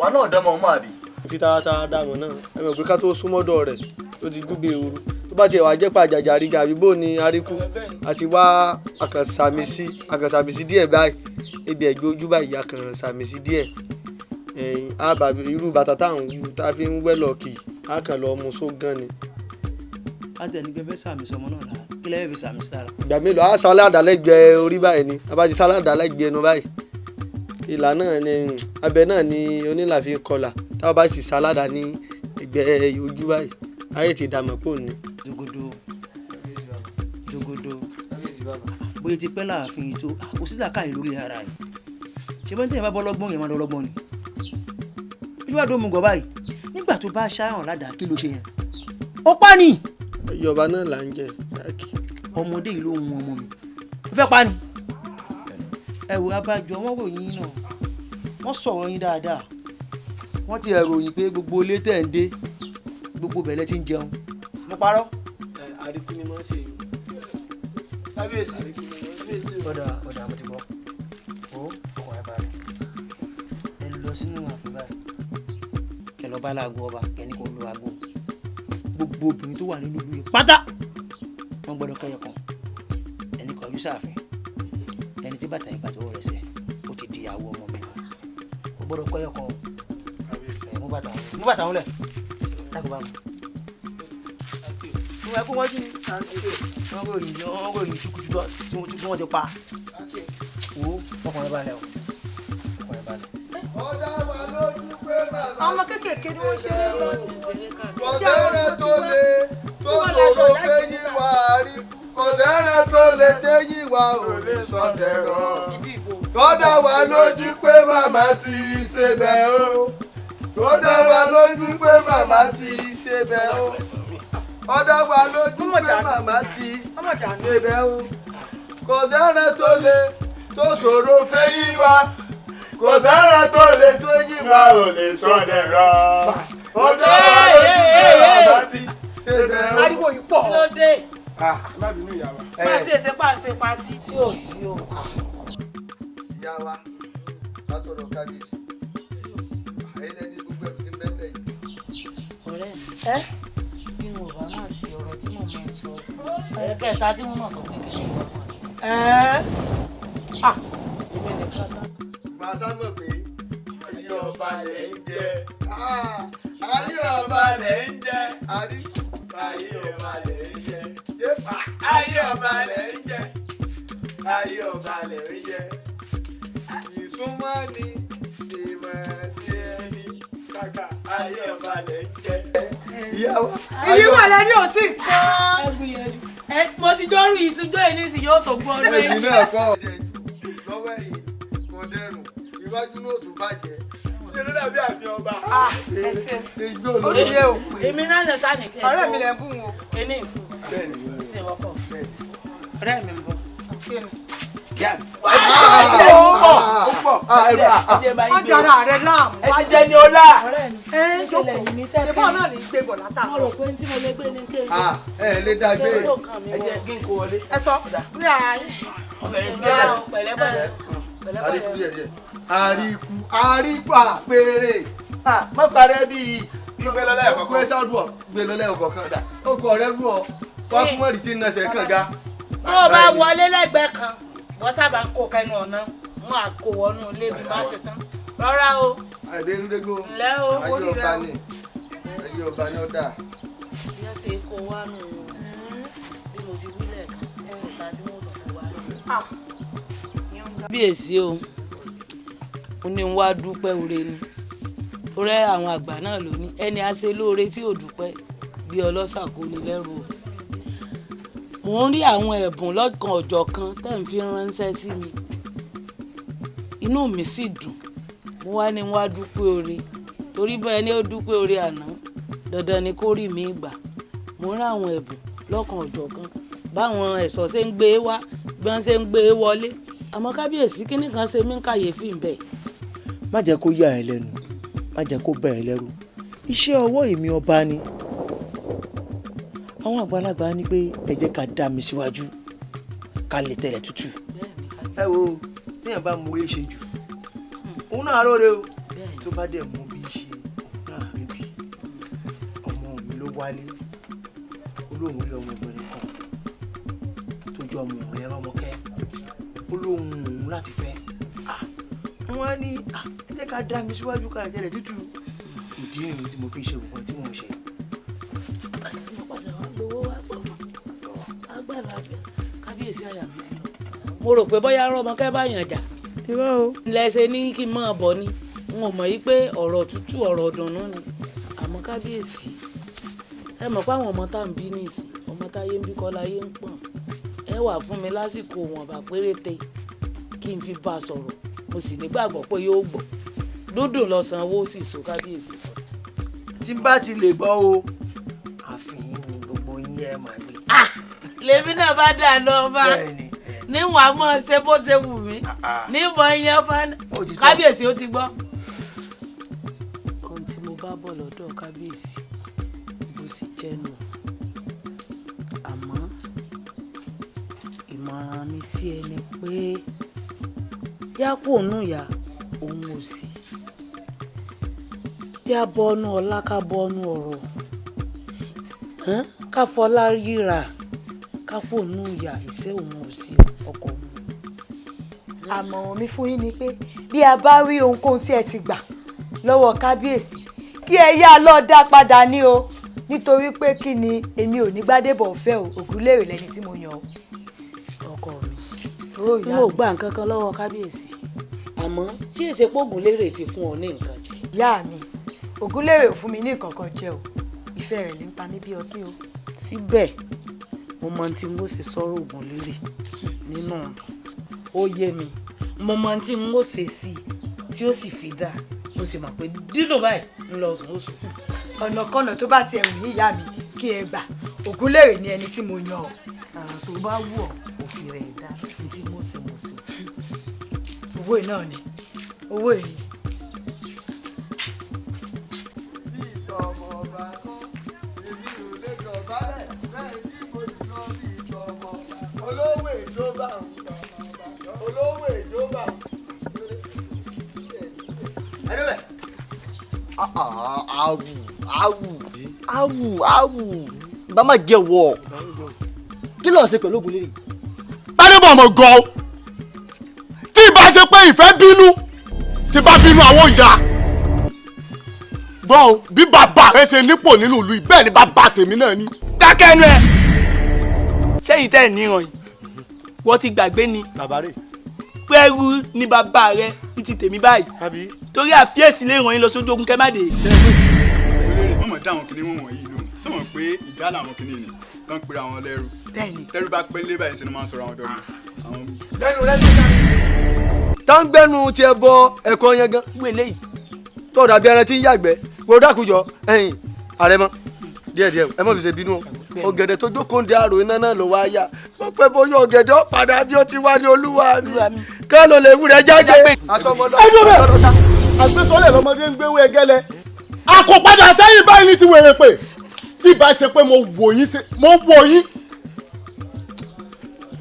wà náà dánmọ̀ ọmọ àbí. fi tààtà dàmọ̀ náà ẹ mọ̀ pé ká tó súnmọ́dọ̀ rẹ̀ ó ti gbúgbé ooru tó bá tiẹ̀ wá jẹ́ pa àjàjà rí gàbí bó ni aríkú àti wá àkànṣàmìsí díẹ̀ báyìí ibi ẹ̀gbẹ́ ojú báyìí àkànṣàmìsí díẹ̀ irú bàtà táwọn tá a fi ń wẹ́lọ̀ kì í á kàn lọ mú só gan ni. a tẹ̀ ní gbẹ́fẹ́ sàmì sọmọ náà lára kí lẹ́yìn fi sàmì sí lára. ìgbà mélòó á sáládà lẹ́gbẹ̀ẹ́ orí báyìí ni a bá ti sáládà lẹ́gbẹ̀ẹ́ ẹnu báyìí ìlà náà ni abẹ náà ni onílà fi kọlà táwọn bá sì sáládà ní ẹgbẹ́ ojú báyìí ayé ti dàmọ́ pò ní. jogodo bóyá ti pẹ́ láàfin yìí tó kò sí làákàyè lórí ara rẹ̀ ṣé bá ń tẹ̀yìn bá bọ́ lọ́gbọ́n yẹn máa lọ lọ́gbọ́n ni bí wàá dóòmù gọ̀ báyìí nígbà tó bá ṣáyàn ládàá kí ló ṣe yẹn ó pa ni. ìjọba náà là ń jẹ jákè. ọmọdé yìí ló ń hun ọmọ mi ó fẹ́ pa ni. ẹ̀wù abájọ wọ́n ròyìn náà wọ́n sọ̀rọ̀ yín dáadáa wọ́n ti ròyìn pé gbogbo ilé tẹ̀ ń dé gbogbo bẹ̀lẹ̀ ti ń jẹun mo parọ́. àríkú ni mo ń ṣe yìí. kábíyèsí ọ̀dà mo ti gbọ́ ó ọkọ̀ ẹ̀ bá rẹ̀ ẹ lọ sínú ààfin báyìí kẹ lọ bá láago ọba kẹni kò lo aago gbogbo obìnrin tó wà nínú ìlú yìí pátá wọn gbọ́dọ̀ kẹyọ kan ẹni kọjú sáàfin ẹni tí bàtà yìí pàtó rẹ̀ sẹ̀ ó ti di ìyàwó ọmọ mi ó gbọ́dọ̀ kẹyọ kan mú bàtà wọn lẹ̀ dákò bá mu. mo wá kó wájú ni wọ́n kò yìn ṣùkúṣù tí wọ́n ti pa wo ọkùnrin balẹ̀ o ọkùnrin balẹ̀. ọ̀dà wà lójú pé bàbá. ọmọ kéékèèké tí wọ́n ṣe é lọ. kò sẹ́rẹ̀ tó lè tó sọ̀rọ̀ fẹ́yìn wá rí kò sẹ́rẹ̀ tó lè téyìn wá ò lè sọ dẹ̀rọ̀. ọ̀dà wà lójú pé màmá ti ṣe bẹ́ẹ̀ o. ọ̀dà wà lójú pé màmá ti ṣe bẹ́ẹ̀ o. ọ̀dà wà lójú pé màmá ti ṣe bẹ́ẹ̀ o. kò sẹ́rẹ̀ tó lè tó sọ̀rọ̀ fẹ́yìn wá kò sẹ́rẹ̀ tó lè téyìn wá ò lè sọ dẹ̀rọ̀. ọ̀dà wà lójú pé màmá ti ṣe bẹ́ẹ̀ o. ariwo yìí pọ̀. kí ló dé. má bínú ìyá wa. pàṣẹ ṣe pàṣẹ pàṣẹ. sí ò sí o. ìyá wa látọ̀dọ̀ kábíyèsí àyẹ̀lẹ̀ ní gbogbo ẹ̀fọ́ tí ń bẹ́ẹ̀ lẹ́yìn. ọ̀rẹ́ ẹ bí mo bá máa ṣe ọ̀rọ̀ tí mo máa ń sọ ẹ̀ẹ́kẹta tí mo máa tó kékeré wọn. èmi nìkan tán. màá sábà pé ayé ọba lẹ̀ ń jẹ ayé ọba lẹ̀ ń jẹ àríkù ayé ọba lẹ̀ ń jẹ ayé ọba lẹ̀ ń jẹ ayé ọba lẹ̀ ń jẹ ìsúnmọ́ ni ìmọ̀ sí ẹni kàkà ayé ọba lẹ̀ ń jẹ. ìyàwó ìyíwọ̀ lẹ́ni ò sí nǹkan. ẹ gbìyànjú mo ti jọ́rù ìsúnjọ́ yìí nísìnyí yóò tó gbọ́ ọdún èyí náà kọ́ lọ́wọ́ ẹ̀yìn kò dẹrùn iwájú náà tún bàjẹ́. ṣé ló dàbí àfi ọba. orílẹ̀ òkú. èmi náà lè sá nìkẹ́. ọ̀rẹ́ mi lè bú wọn. kíní ìfún. ṣe wọ́pọ̀. ọ̀rẹ́ mi ń bọ̀. Ọjọ́ra rẹ̀ láàmú. Ẹ ti jẹ́ ní ọlá. Ìṣẹ̀lẹ̀ yìí ní sẹ́kẹ̀. Ìbọn náà ní gbé bọ̀ látà. Mo rò pé tí mo lè gbé ní kéèké. Ẹ lè dá gbé. Ẹ jẹ́ kí n kó wọlé. Ẹ sọ ní ààyè. Pẹ̀lẹ́pẹ̀lẹ́. Àríkù àpèrè. Má parẹ́ bíi gbé lọ́lẹ́ ọ̀kọ̀ọ̀kan. Ó kọ̀ rẹ́ rú ọ. Wọ́n fún mọ́rì tí ń nọ̀sẹ̀ kàn ga. Bó o bá wọlé lẹ́gbẹ̀ẹ́ kan, wọ́n sábà ń kó kẹnu ọ̀nà. Mú àkó wọnú ilé mi bá ṣe tán. Rọra o. Àìdérúdégó. Ǹlẹ́ o. Ayé ọba ni. Ayé ọba ni ó dà. Bí wọ́n ṣe kó wá nù bí mo ti wílẹ̀ kan, ẹ̀rù ta tí wọ́n tó kó wá lọ. Kábíyèsí o, ó ní wá dúpẹ́ oore ni torí àwọn àgbà náà ló ní ẹni á ṣe lóore tí ò dúpẹ́ bí ọlọ́ṣà kò ní lẹ́rù o. mò ń rí àwọn ẹ̀bùn lọ́kàn ọ̀jọ̀ kan tẹ́ ń fi ránṣẹ́ sí mi inú mi sì dùn mo wá ní wá dúpẹ́ oore torí bẹ́ẹ̀ ni ó dúpẹ́ oore àná dandan ni kó rí mi gbà mo rí àwọn ẹ̀bùn lọ́kàn ọ̀jọ̀ kan báwọn ẹ̀ṣọ́ ṣe ń gbé e wá bí wọ́n ṣe ń gbé e wọlé àmọ́ kábíyèsí kíní kan ṣe mí ń kàyéfì ń bẹ̀. má jẹ́ kó yà ẹ́ lẹ́nu má jẹ́ kó bà ẹ́ lẹ́rù iṣẹ́ ọwọ́ èmi ọba ni àwọn àgbàlagbà ní pé ẹ jẹ́ ká dá mi síwájú ká lè tẹ̀lẹ̀ tútù. ẹ wo téèyàn bá mú orí ṣe jù òun náà lóore o tó bá dẹ̀ mú bí ṣe òun náà rí bí ọmọ mi ló wálé olóhùn rí ọmọbìnrin kan tó jọ ọmọ rẹ rọmọkẹ́ olóhùn òun láti fẹ́ wọ́n á ní ẹ jẹ́ ká dá mi síwájú ká lè tẹ̀lẹ̀ tútù ìdí nìyí tí mo fi ṣe nǹkan tí mò ń ṣe. kábíyèsí àyà mi ti lọ mo rò pé bóyá rọmọkẹ́ bá yàn jà lẹ́sẹ̀ ní kí n máa bọ̀ ni n ò mọ̀ yí pé ọ̀rọ̀ tútù ọ̀rọ̀ dùnnú ni àmọ́ kábíyèsí ẹ mọ̀ pé àwọn ọmọ tá à ń bí nìsín ọmọ táyé ń bí kọ́ láyé ń pọ̀n ẹ wà fún mi lásìkò wọ̀nba péréte kí n fi bá a sọ̀rọ̀ mo sì nígbàgbọ́ pé yóò gbọ́ dúdùn lọ́sàn-án owó sì so kábíyèsí. tí n bá ti lè gbọ́ o àfihàn gbogbo yín ẹ máa gbé. lèmi náà bá dà lọ bá níwọ̀n àmọ́ ṣe bó ṣe wù mí níwọ̀n yẹn fún kábíyèsí ó ti gbọ́. ohun tí mo bá bọ̀ lọ́dọ̀ kábíyèsí bó sì jẹ́ nù àmọ́ ìmọ̀ràn mi sí ẹni pé jápò nù yá òun ò sí já bọ́nú ọlá ká bọ́nú ọ̀rọ̀ ká fọlá ríra ká pò nù yá ìṣe òun ò sí ọkọ mi. àmọ̀ràn mi fún yín ni pé bí a bá rí ohunkóhun tí ẹ ti gbà lọ́wọ́ kábíyèsí kí ẹ yá lọ dá padà ní o nítorí pé kí ni èmi ò ní Gbádébọ̀ fẹ́ o Ògúnlérè lẹni tí mo yàn o. ọkọ mi n ò gbà nǹkan kan lọ́wọ́ kábíyèsí àmọ́ tí èsè pé Ògúnlérè ti fún ọ ní nǹkan jẹ. ìyá mi Ògúnlérè ò fún mi ní nǹkan kan jẹ o ìfẹ́ rẹ̀ ló ń pa mí bí ọtí o. síbẹ̀ mo mọ tí mo ṣe sọ̀rọ̀ Ògúnlérè nínú ó yé mi mo mọ tí mo ṣe sí tí ó sì fi dáa mo sì mọ̀ pé dídùn báyìí ń lọ sùn ó sùn. ọ̀nà kọ́nà tó bá ti ẹ̀rù yín ìyá mi kí ẹ gbà Ògúnlérè ni ẹni tí mo yàn ọ́. tó bá wù ọ́ òfin rẹ̀ dá tí mo ṣe. owó yìí náà ni owó yìí. awù bá má jẹ wọ kí ló ń ṣe pẹ̀lú Ògúnlérè. Gbádébọ̀ mọ̀ gan-an tí ìbá ṣe pé ìfẹ́ bínú tí bá bínú àwọn ìyá gbọ́n bí bàbá rẹ ṣe nípò nínú ìlú yìí bẹ́ẹ̀ ni bàbá tèmi náà ní. dákẹ́ ẹnu ẹ̀ sẹ́yìn tẹ́ ẹ̀ níran yìí wọ́n ti gbàgbé ni pẹ́rú ni bàbá rẹ ní ti tèmi báyìí torí àfíèsí lè ràn yín lọ sójú ogun kẹ́mádé. wọ́n mọ̀ dá àwọn kìnìún wọ̀nyí lóhùn sọ̀rọ̀ pé ìjà làwọn kìnìún ni tó ń pera àwọn lẹ́rú lẹ́rú bá pẹ́ lé báyìí sínú máa ń sọ̀rọ̀ àwọn dọ́gba. gbẹnu rẹ tó ń gbẹnu tiẹ̀ bọ ẹ̀kọ́ yẹn gan. wíwèlé yìí. tó dàbí ẹran tí ń yàgbẹ́ wo dákújọ ẹ̀yìn àrẹ̀mọ díẹ̀díẹ̀ ẹ má fi ṣe bínú ọ̀gẹ̀dẹ̀ tó jókòó ń de àrò iná náà ló wá yá wọ́n pẹ́ bóyá ọ̀gẹ̀dẹ̀ ó padà bí ó ti wá ní olúwa mi ká ló lè wúrẹ́ jáde. àgbésọ́lẹ̀ lọ́mọdé ń gbéwé ẹgẹ́lẹ́ àkọ́padà sẹ́yìn báyìí ní ti wèrè pé tí ìbá ṣe pé mo wò yín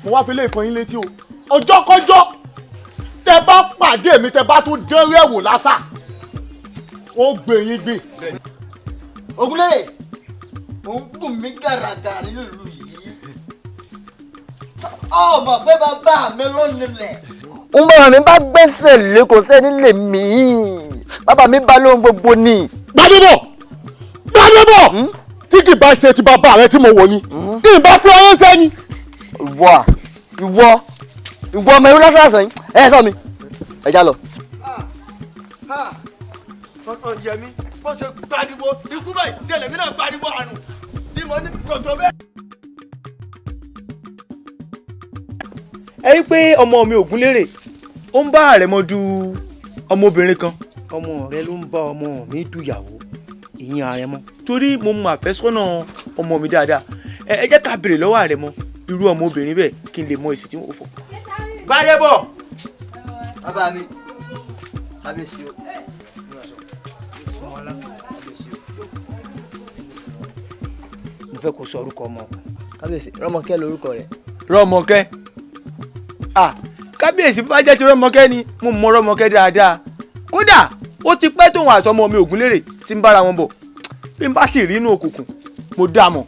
mo wá fi lè fọyín létí o ọjọ́kọ́jọ́ tẹ bá pàdé mi tẹ bá tún dẹ́rẹ́ wò lásà wọ́n gbé yín gbé. Ògúnlérè ò ń gùn mí gàràgàrà nínú ìlú yìí ọmọ pé bàbá mi ló nílẹ̀. ń bọ̀ mi bá gbẹ́sẹ̀ lé kò sẹ́ni lè mí bàbá mi bá lóhun gbogbo ni. Gbádébọ̀ tí kì bá ṣe ti bàbá rẹ tí mo wò ni kí n bá fi ọyún sẹ́ni. ìwọ ọmọ irú lásán yìí ẹ sọ mi ẹ já lọ ọ̀tọ̀ yẹ mi bó ṣe pariwo ikú báyìí tí ẹlẹ́mí náà pariwo àrùn tí mo ní kòtò bẹ́ẹ̀. ẹ rí pé ọmọ mi Ògúnlérè ó ń bá Àrẹ̀mọ du ọmọbìnrin kan. ọmọ rẹ ló ń bá ọmọ mi dùyàwó ìyẹn Àrẹ̀mọ. torí mo mọ àfẹ́sọ́nà ọmọ mi dáadáa ẹ jẹ́ ká béèrè lọ́wọ́ Àrẹ̀mọ irú ọmọbìnrin bẹ́ẹ̀ kí n lè mọ èsì tí mo fọ. gbáyé bọ̀. bàbá mi kábíyèsí o. mo fẹ́ kó sọ orúkọ ọmọ. kábíyèsí Rọ́mọkẹ́ lorúkọ rẹ̀. Rọ́mọkẹ́ kábíyèsí bá jẹ́ ti Rọ́mọkẹ́ ni mo mọ Rọ́mọkẹ́ dáadáa kódà ó ti pẹ́ tóun àtọmọ mi Ògúnlérè ti ń bára wọn bọ̀ bí n bá sì rí inú òkùnkùn mo dá mọ̀.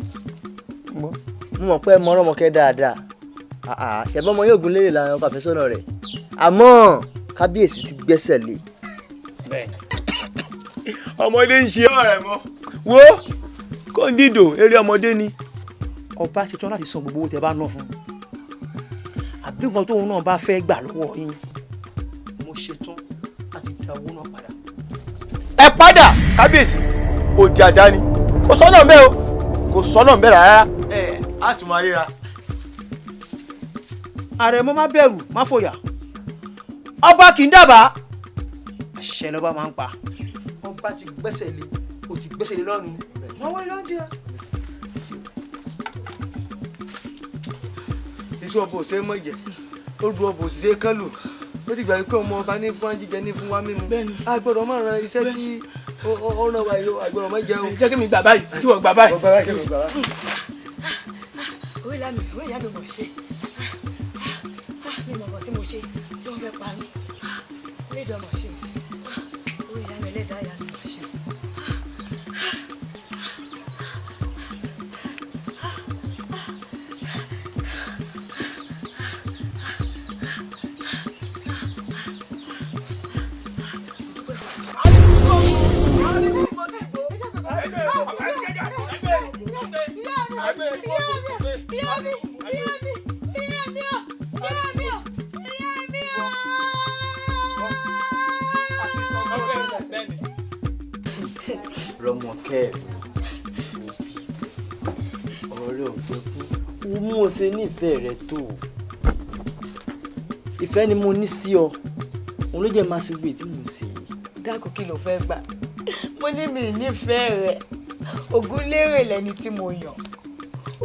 mo mọ̀ pé mọ Rọ́mọkẹ́ dáadáa ṣẹ̀bọ́n ọmọ yóò Ògúnlérè lára ọkọ àfẹ́sọ́nà rẹ̀ àmọ́ kábíyèsí ti gbẹ́sẹ̀ lé. ọmọdé ń ṣe ọ̀rẹ́ mọ́ wo kóńdìdò eré ọmọdé ni ọba ṣetán láti san gbogbo owó tẹ bá ná fún un àbí nǹkan tóun náà bá fẹ́ gbà lọ́wọ́ yín mo ṣetán láti gba owó náà padà. ẹ padà kábíyèsí òjàdá ni kò sọ́nà mbẹ́ o kò sọ́nà mbẹ́ rárá. á tún máa ríra. Àrẹ̀mọ má bẹ̀rù má fòyà ọba kì í dábàá àṣẹ lọ́ba máa ń pa ọba ti gbẹ́sẹ̀ lé o ti gbẹ́sẹ̀ lé lọ́rùn wọ́n wọ́n lọ́ọ́ jẹ́. iṣu ọbọ òṣèré mọ jẹ ó lu ọbọ òṣìṣẹ́ kán lù ó ti gbà pé ọmọ ọba ní fún wa jíjẹ ní fún wa mímu a gbọ́dọ̀ máa ran iṣẹ́ tí ó ràn wá yìí a gbọ́dọ̀ máa jẹ o. jẹ́ kí mi gbà báyìí kí wọ́n gbà báyìí. orí ìyá mi mọ̀ ṣe mi mọ̀ bọ̀ tí mo ṣe tí wọ́n fẹ́ pa mí lédè ọmọ ṣe orí ìyá mi ẹlẹ́dàá ìyá mi mọ̀ ṣe. Rọ́mọkẹ́ ọ̀rẹ́ òpin kú wo mú o ṣe nífẹ̀ẹ́ rẹ tó ìfẹ́ ni mo ní sí ọ òun ló jẹ́ máa ṣe gbé tí mo ṣe yìí. dákun kí ló fẹ́ gbà mo ní mi nífẹ̀ẹ́ rẹ Ògúnlérè lẹni tí mo yàn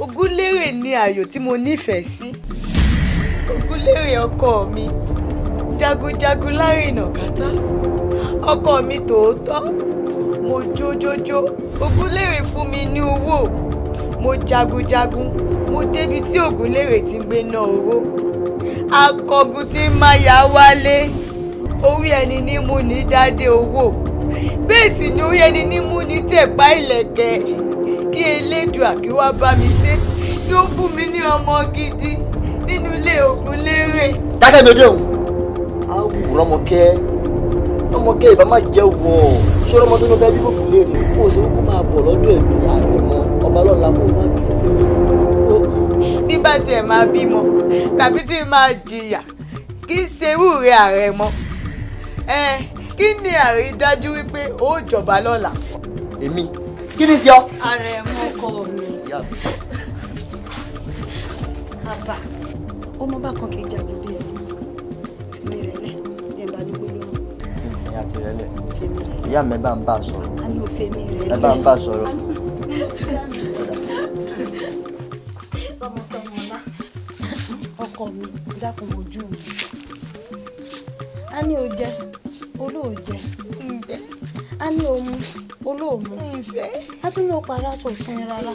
Ògúnlérè ni ààyò tí mo nífẹ̀ẹ́ sí Ògúnlérè ọkọ mi jagunjagun lárìnà kátá ọkọ mi tòótọ́ mo jójójó Ògúnlérè fún mi ní owó mo jagunjagun mo débi tí Ògúnlérè ti gbé ná owó akọgun tí máyà wálé orí ẹni ní mú ní dáadé owó bẹ́ẹ̀ sì ni orí ẹni ní mú ní tẹ̀pá ìlẹ̀kẹ̀ kí Elédùà kí wá bá mi ṣe kí ó fún mi ní ọmọ gidi nínú ilé Ògúnlérè. dákẹ́ mi ò dé o á wù Rọ́mọkẹ́ Rọ́mọkẹ́ ìbá má jẹ́ wọ̀ ṣé ọmọ tó ló fẹ́ bí Ògúnlérè kó o ṣe kó máa bọ̀ lọ́dọ̀ ẹ̀mí Àrẹ̀mọ ọba lọ́la kó o má bí fẹ́. bí bá tiẹ̀ máa bímọ tàbí tí máa jìyà kí ṣerú rẹ Àrẹ̀mọ kí ni àrídájú wípé ó jọba lọ́la. èmi kí ni sí ọ. Àrẹ̀mọ ọkọ mi àbá ọmọ bá kan kì í jagun bí ẹni mi rẹ lẹ yẹn bá ní gbólóhùn. ìyá ti rẹ lẹ ìyá mi bá ń bá a sọ̀rọ̀ a ní òfin mi rẹ lẹ. ẹ bá ń bá a sọ̀rọ̀. ọmọkọmọlá ọkọ mi dákun ojú mi a ní o jẹ olóòjẹ a ní o mu olóòmù a tún ní o para aṣọ òfin rárá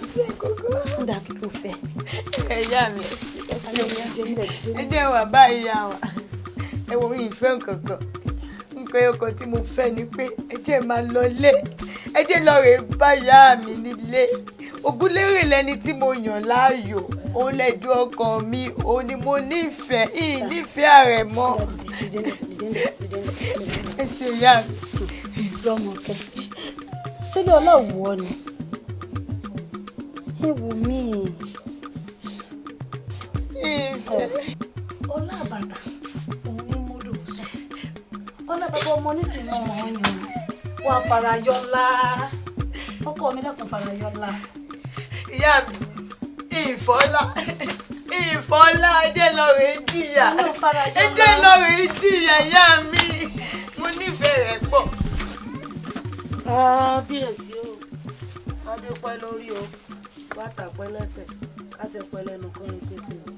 ń dà kí ló fẹ́. ẹ̀yà mi ẹ jẹ́ wà báyìí yà wá ẹ wo ìfẹ́ nǹkankan nǹkan ọkọ̀ tí mo fẹ́ ni pé ẹ jẹ́ máa lọ lé ẹ jẹ́ lọ rè báyà mi nílé Ògúnlérè lẹni tí mo yàn láàyò òun lẹ́jọ́ ọkàn mi òun ni mo nífẹ̀ẹ́ ìnífẹ̀ẹ́ Àrẹ̀mọ. ẹ ṣe ìyá mi. Rọ́mọkẹ́ sílẹ̀ ọlọ́wọ́ ni ewu mi ìfẹ́ ọlá àbàtà òun ní múlò sùn ọlá bàbá ọmọ nísìnyí ọmọ ọyàn wà farayọlá ọkọ mi dákun farayọlá. ìyá mi ìfọlá ẹjẹ lọrẹ jìyà ìyá mi mo nífẹ̀ẹ́ rẹ̀ pọ̀. kábíyèsí o adé pẹ́ lórí o bàtà pẹ́ lẹ́sẹ̀ kásẹ̀ pẹ́ lẹ́nu kọrin kése o.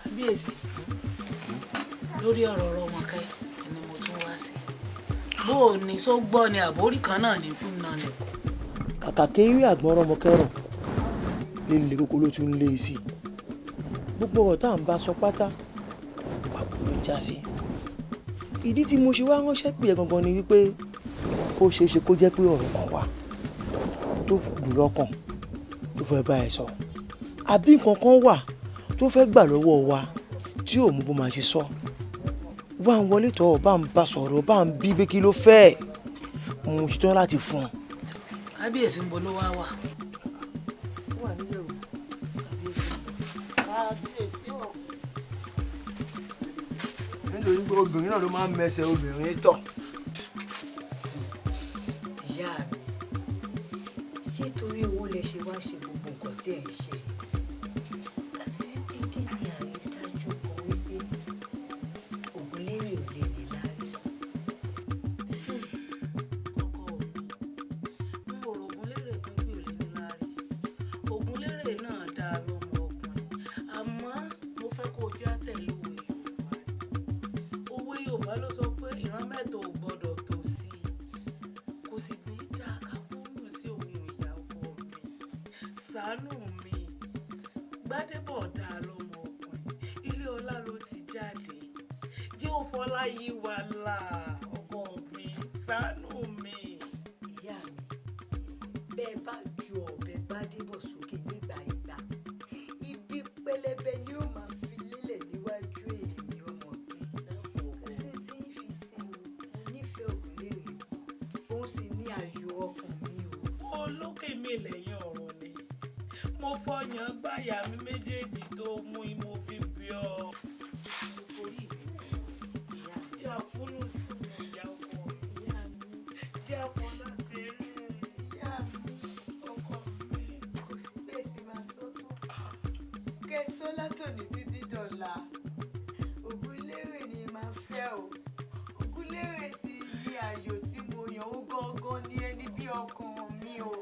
kábíyèsí lórí ọ̀rọ̀ Rọ́mọkẹ́ ni mo tún wá sí bó o ní sọ gbọ́ ni àbórí kan náà ní fún náà nìkan. kàkà kéwì àgbọn Rọ́mọkẹ́ rọ̀ líle kókó ló tún lé sí i gbogbo ọ̀rọ̀ tá à ń bá sọ pátá pàbó ló já sí ìdí tí mo ṣe wá ránṣẹ́ pè é gangan ni wípé ó ṣeé ṣe kó jẹ́ pé ọ̀rọ̀ kan wà tó dùn lọ́kàn tó fẹ́ bá ẹ sọ àbí nǹkan kan wà tó fẹ́ gbà lọ́wọ́ wa tí ò mú bó máa ṣe sọ bá ń wọlé tọ́ bá ń bá sọ̀rọ̀ bá ń bí pé kí ló fẹ́ mo ṣetán láti fún un. kábíyèsí ń bo ló wá wà. nítorí pé obìnrin náà ló máa ń mẹsẹ̀ obìnrin tọ̀. ìyá mi ṣé torí owó lẹ ṣe wá ṣe gbogbo nǹkan tí ẹ ń ṣe àti wípé kí ni àrídájú kan wípé Ògúnlérè ò lè ní láàyè. ọkọ mi mo rò Ògúnlérè kan bí ò lè ní láàyè Ògúnlérè náà dáa lọ́mọ ọkùnrin àmọ́ mo fẹ́ kó o jẹ́ àtẹ̀lé òwe Yorùbá ló sọ pé ìran mẹ́ta ò gbọ́dọ̀ tò sí i kò sì ní í dá kákúrú sí òun ìyá ọkọ mi ṣàánú mi Gbádébọ̀ dá lọ́mọ ọkùnrin ilé ọlá ló ti jáde jẹ́ ó fọlá yí wa là ọkọ mi ṣàánú mi. ìyá mi bẹ́ẹ̀ bá ju ọ̀bẹ Gbádébọ̀ sókè nígbà ìgbà ibi pẹlẹbẹ ni ó máa fi lélẹ̀ níwájú èmi ọmọ mi sí tí ń fi sin o mo nífẹ̀ẹ́ Ògúnlérè òun sì ní ayọ̀ ọkàn mi o. olókè mi lẹ́yìn ọ̀run ni mo fọyàn gbáyà mi méjèèjì tó mú i mo fi bí ọ. mo forí mi jẹ́ àfúnú sí mi ìyá ọkọ ìyá mi jẹ́ àfọlá sí rí ìyá mi ọkọ mi. kò sí gbèsè máa sọ́tọ̀ kẹsàn-án látòní títí dọ̀la Ògúnlérè ni màá fẹ́ o Ògúnlérè sì ní ayọ̀ tí mo yàn ó gángan ní ẹni bí ọkàn mi o.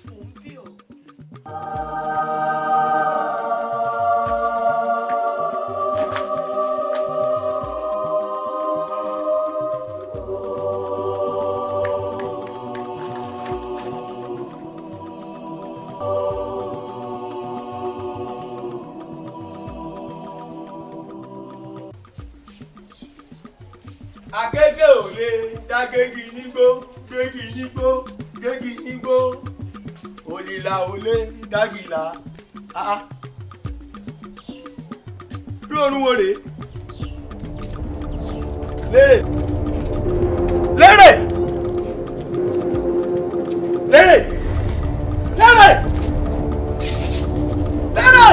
mò ń bí ọ. Àkékè ò lè dá gégi nígbó gégi nígbó gégi nígbó òlìlà ò lè dágìlà bí orun wo rèé lérè lérè lérè lérè lérè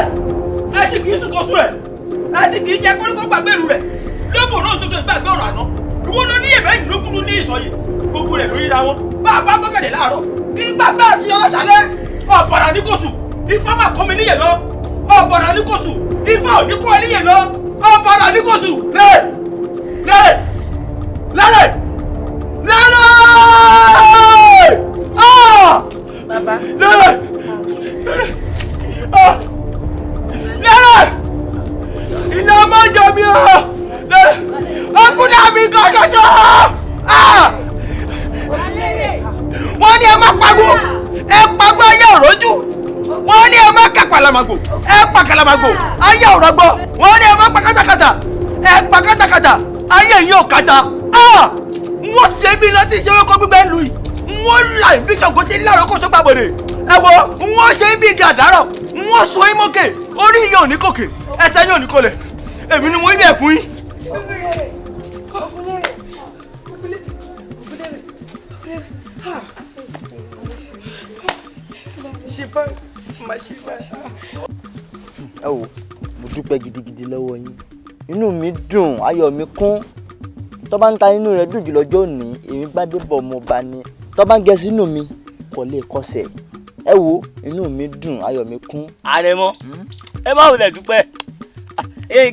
ẹ sì kì í sùn kó sùn rẹ ẹ sì kì í jẹ kórìkó gbàgbé ìlú rẹ lóbò náà tó tó gbàgbé ọ̀rọ̀ àná ìwọ ló ní èbẹ ìlókùnrin ní ìsọyè gbogbo rẹ lórí ra wọn bá a bá gbọ́kẹ̀dẹ̀ láàárọ̀ kí gbàgbé àti ọ̀ṣálẹ́ ọ̀bàrà ní kòsù ifá máa kọ́ mi níyẹn lọ ọ̀bàrà ní kòsù ifá ò ní kọ́ ẹ níyẹn lọ ọ̀bàrà ní kòsù lẹ́rẹ̀ lẹ́rẹ̀ lẹ́rẹ̀ lẹ́rẹ̀ bàbá lẹ́rẹ̀ lẹ́rẹ̀ iná máa jọ mi ọ́ ọkùnrin àmì kan ṣoṣo wọ́n ní ẹ má pagbo ẹ pagbo ayé òrojú wọ́n ní ẹ má kàpàlàmàgbò ẹ pa kàlàmàgbò ayé òrọgbọ wọ́n ní ẹ má pa kátàkátà ẹ pa kátàkátà ayé yìí ò kàtà wọ́n ṣe bí iná tí ìṣòro kó gbígbẹ́ lu yìí wọ́n la ìfíṣàn kó sí láàárọ̀ kó tó gbàgbọ́dẹ ẹ wo wọ́n ṣe bí igi àdárọ̀ wọ́n sọ yín mókè orí yìí ò ní kòkè ẹsẹ̀ yìí ò ní kọlẹ̀ èmi ni mo ń bẹ̀ fún yín. ẹ wo mo dúpẹ́ gidigidi lọ́wọ́ yín inú mi dùn ayọ̀ mi kún tó bá ń ta inú rẹ̀ dùn jù lọ́jọ́ òní èmi Gbádébọ̀ ọmọọba ni tó bá ń gẹ sínú mi kò lè kọsẹ̀ ẹ wo inú mi dùn ayọ̀ mi kún. Àrẹ̀mọ ẹ má wulẹ̀ dúpẹ́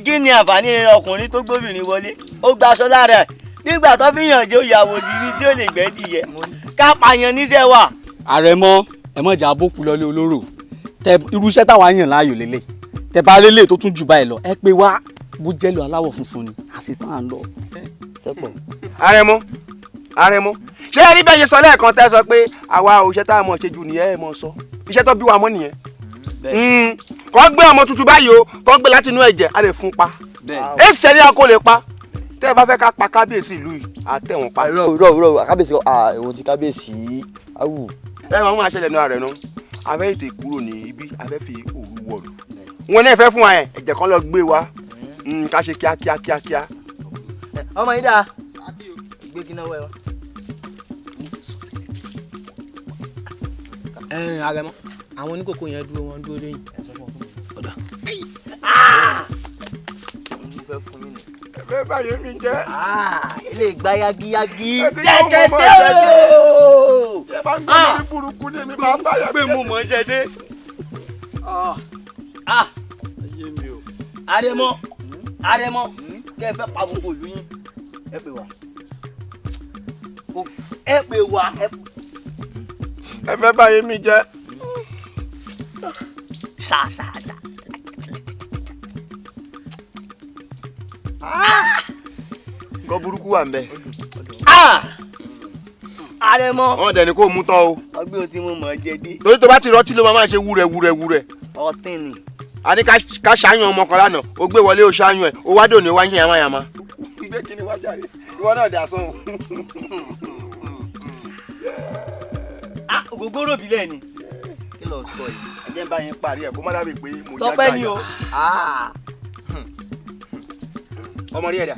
kí ni àǹfààní ọkùnrin tó gbóbìnrin wọlé ó gba aṣọ lára ẹ̀ nígbà tó fi yànjẹ́ ìyàwó dìrí tí ó lè gbẹ́ dìyẹ ká pààyàn níṣẹ́ wà. Àrẹ̀mọ ẹ mọ̀ jà bókù lọlé olóró tẹ irú iṣẹ́ táwa yàn láàyò lélẹ̀ tẹ bá lélẹ̀ tó tún jù báyìí lọ ẹ pé wá bó jẹ́lu aláwọ̀ funfun ni àṣetán à ń lọ. Àrẹ̀mọ ṣé ẹ rí bẹ́ẹ̀ ṣe sọ lẹ́ẹ̀kan tẹ́ sọ pé àwa òṣìṣẹ́ tá a mọ̀ ṣe jù nìyẹn ẹ̀ mọ̀ sọ iṣẹ́ tó bí wa mọ́ nìyẹn kọ́ gbé ọmọ tuntun báyìí o kọ́ gbé láti inú ẹ̀jẹ̀ a lè fún pa èsì ṣẹ́ni akó lè pa tẹ́ ẹ bá fẹ́ ká pa kábíyèsí ìlú yìí àtẹ̀wọ̀n pa. rọ kábíyèsí èwo ti kábíyèsí awù. ẹ máa ń wá aṣẹlẹ̀ náà rẹ̀ náà a fẹ́ ètè kúrò ní ibi a fẹ́ fi òru wọ̀lú wọn náà fẹ́ fún wa yẹn ẹ̀jẹ̀ kan lọ gbé wa ká ṣe kíákíá. ọmọ yìí dáa gbé kí náà wẹ̀ wá. Àrẹ̀mọ àwọn oníkókó yẹn dúró wọn dúró lẹ́yìn. ọ̀dà. ẹ báyé mi jẹ́. ilé ìgbà yagiyagi. jẹ́jẹ́ ooo. ẹ bá ń gbé mi burúkú ní mi máa ń báyà. pé mo mọ̀ jẹ́ dé. Àrẹ̀mọ kẹ́ ẹ fẹ́ pa gbogbo ìlú yín ẹ pè wá ẹ fẹ́ báyé mi jẹ́. ṣá. nǹkan burúkú wà ń bẹ. Àrẹ̀mọ. wọn dẹ̀ ni kò mú tán o. ọgbẹ́ o ti mú mọ̀ jẹ dé. torí tó bá ti rọtí ló máa ṣe wúrẹ̀. ọtín ni. a ní ká ṣàyàn ọmọ kan lánàá o gbé wọlé o ṣàyàn ẹ o wá dòní o wá ń ṣe yamayama. gbé kí ni wá jáde ìwọ náà dà sán o. ògógóró bílẹ̀ ni. kí ló sọ yìí ẹ jẹ́ ń bá yín parí ẹ̀ kó má dábìí pé mo já gbàjà. tọpẹ́ ni o. ọmọ rí ẹ̀dá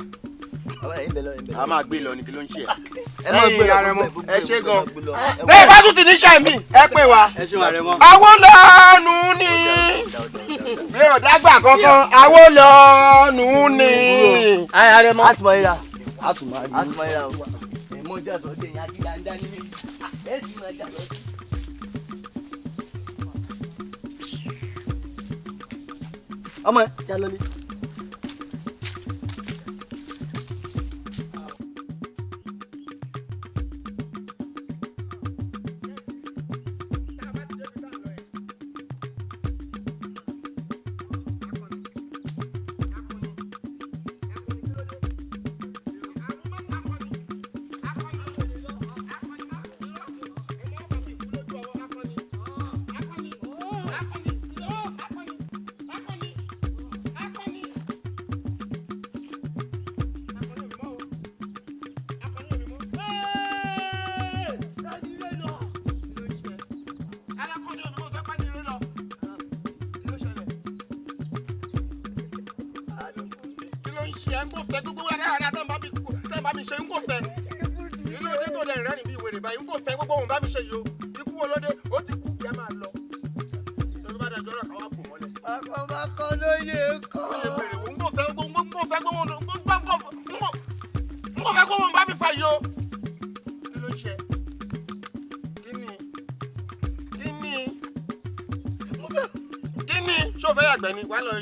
a máa gbé lọ ní kí ló ń ṣe ẹ. ẹ máa gbé Àrẹ̀mọ ẹ ṣe gan. bẹ́ẹ̀ bá tún ti ní ṣe mí ẹ pè wá. àwọn lọ́ọ̀nù ni bí ọ̀dàgbà kankan àwọn lọ́ọ̀nù ni. Àrẹ̀mọ àtùmọ̀ ìra ẹ̀mọ́ jà sọ́dẹ̀ yẹn àti dáadáa ní mi ẹ̀ sì máa jà sọ́dẹ̀. ọmọ jà lọ ní.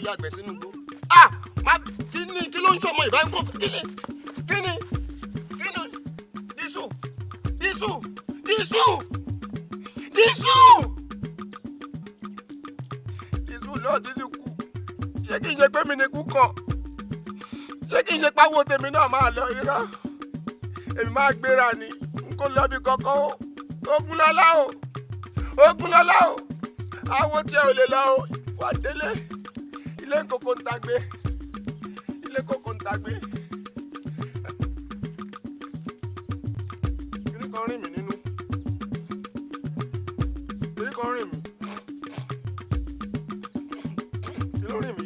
Yàgbẹ́ sínú igbó. Kí ló ń ṣọmọ ìbáyìí kò fẹ́ kí ni dísù lọ́ọ̀ dídì kú ṣé kí n ṣe pé mi ní kú kàn ṣé kí n ṣe páwó tèmi náà máa lọ irọ́ èmi máa gbéra ni n kò lọ bí kankan o Ògúnlọ́lá o àwo tí ẹ ò lè lọ o wà délé. Ilé kòkó ń tagbé. Kiri kan rìn mí nínú. Kiri kan rìn mí. Kí ló rìn mí?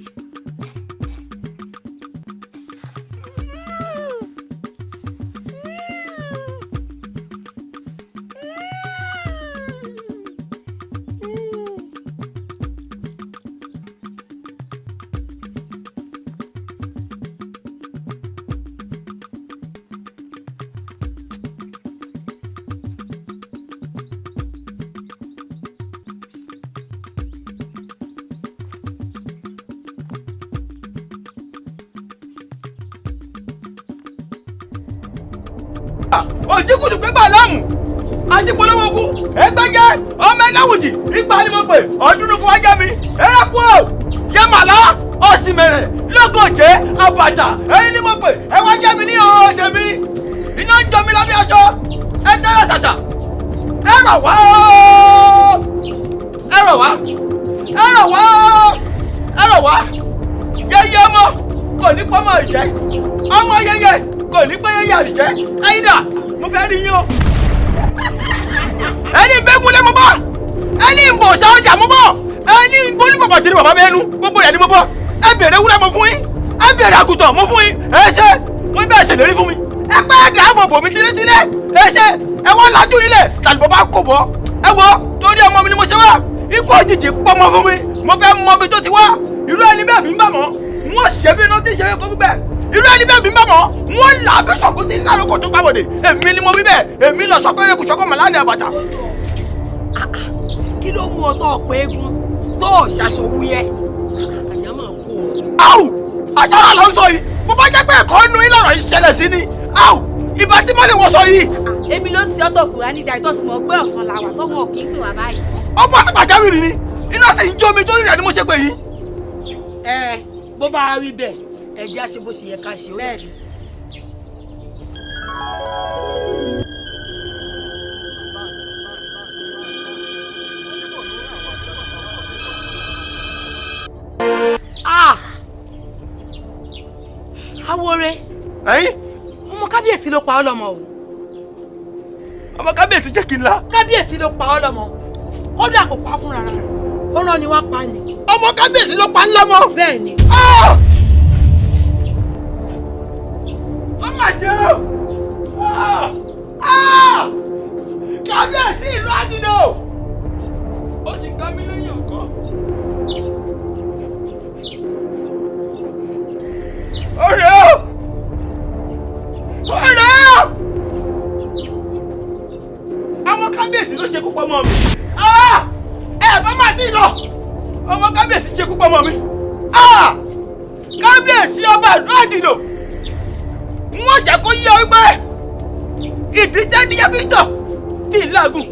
òjìkùtù gbégbá láàmù ajípolówó kú ẹgbẹ́jẹ́ ọmọ ẹlẹ́wùjì ìgbà ni mo pè ọdún kó wá jẹ́ mi ẹ̀rẹ́kú ò yẹ màlá ọ̀sìnmẹ̀rẹ̀ lọ́gọ̀jẹ́ àbàtà ẹni ni mo pè ẹ wá jẹ́ mi ní ọ̀ọ́jẹ́ mi iná ń jọ mi lábẹ́ aṣọ ẹ tẹ́lẹ̀ ṣàṣà ẹ rọ̀ wá ẹ rọ̀ wá ẹ rọ̀ wá ẹ rọ̀ wá yẹyẹ ọmọ kò ní pọ́nmọ́ ìjẹ́ ọmọ yẹyẹ kò ní pẹ́ yẹyẹ àrìjẹ́ ayídà mo fẹ́ rí yín o. ẹni bẹ́gúnlẹ̀ mo bọ̀ ẹni ń bọ̀ ọ̀sán ọjà mo bọ̀ ẹni bólú bàbá tí ni bàbá bẹ́ẹ̀ nu gbogbo rẹ̀ ni mo bọ̀ ẹ bèrè wúrẹ́ mo fún yín ẹ bèrè àgùntàn mo fún yín ẹ ṣe wọ́n bẹ́ẹ̀ ṣèlérí fún mi ẹ pẹ́ dáàbò bò mí tílétílé ẹ ṣe ẹ wọ́n lajú ilẹ̀ tàbí bàbá kò bọ́ ẹ wọ́ torí ọmọ mi ni mo ṣe wá ikú òjijì pọ́nmọ́ fún mi mo fẹ́ mọ ibi tó ti wá irú ẹni bẹ́ẹ̀ bí ń bà mọ́ wọ́n ṣe bí iná tí ń ṣe é kó gbígbẹ́ irú ẹni bẹ́ẹ̀ bí ń bà mọ́ wọ́n là á bí sọ̀kú tí ń lárúkọ tó gbàwọ̀dẹ̀ èmi ni mo wí bẹ́ẹ̀ èmi lọ sọ pé erékù sọkọ màláàdì àbàtà. kí ló mú ọ tó ọ̀pọ̀ eégún tó ṣàṣọ wúyẹ àyà máa kó o. áwù àṣàrà ló ń sọ yìí bó bá jẹ́ pé ẹ̀kọ́ inú yín lọ́rọ̀ yìí ṣẹlẹ̀ sí ni áwù ìbá tí mo lè wọ sọ yìí. èmi ló ti ọtọ kùrá ní ìdá ìtọ́sí mọ̀ pé ọ̀sán làwà tọ́wọ́ òkè ń pè wá báyìí. ó bọ́ sí pàjáwìrì ni iná sì ń jó mi torí rẹ̀ ni mo ṣe pé yìí. ẹ bó bá rí bẹ́ẹ̀ ẹ jẹ́ àṣẹ bó ṣe yẹ ká ṣe ó yẹ. Awore. ẹ̀yin. ọmọ kábíyèsí ló pa ọ́ lọ́mọ o. ọmọ kábíyèsí jẹ́ kí n la. kábíyèsí ló pa ọ́ lọ́mọ kódà kò pa fúnra rẹ̀ ó rán ni wá pa ni. ọmọ kábíyèsí ló pa ń lọ́mọ. bẹ́ẹ̀ ni. ó mà ṣe o. kábíyèsí ìlú àdìdò ó sì ká mi lẹ́yìn ọ̀kan. ọ̀rẹ́ o ọ̀rẹ́ o ọmọ kábíyèsí ló ṣekú pa ọmọ mi ẹ bá má dín lọ ọmọ kábíyèsí ṣekú pa ọmọ mi kábíyèsí ọba ìlú àdìdò wọ́n jẹ́ kó yẹ wípé ìdíjẹ́ níyẹ́ fi tọ̀ tí ì lágùn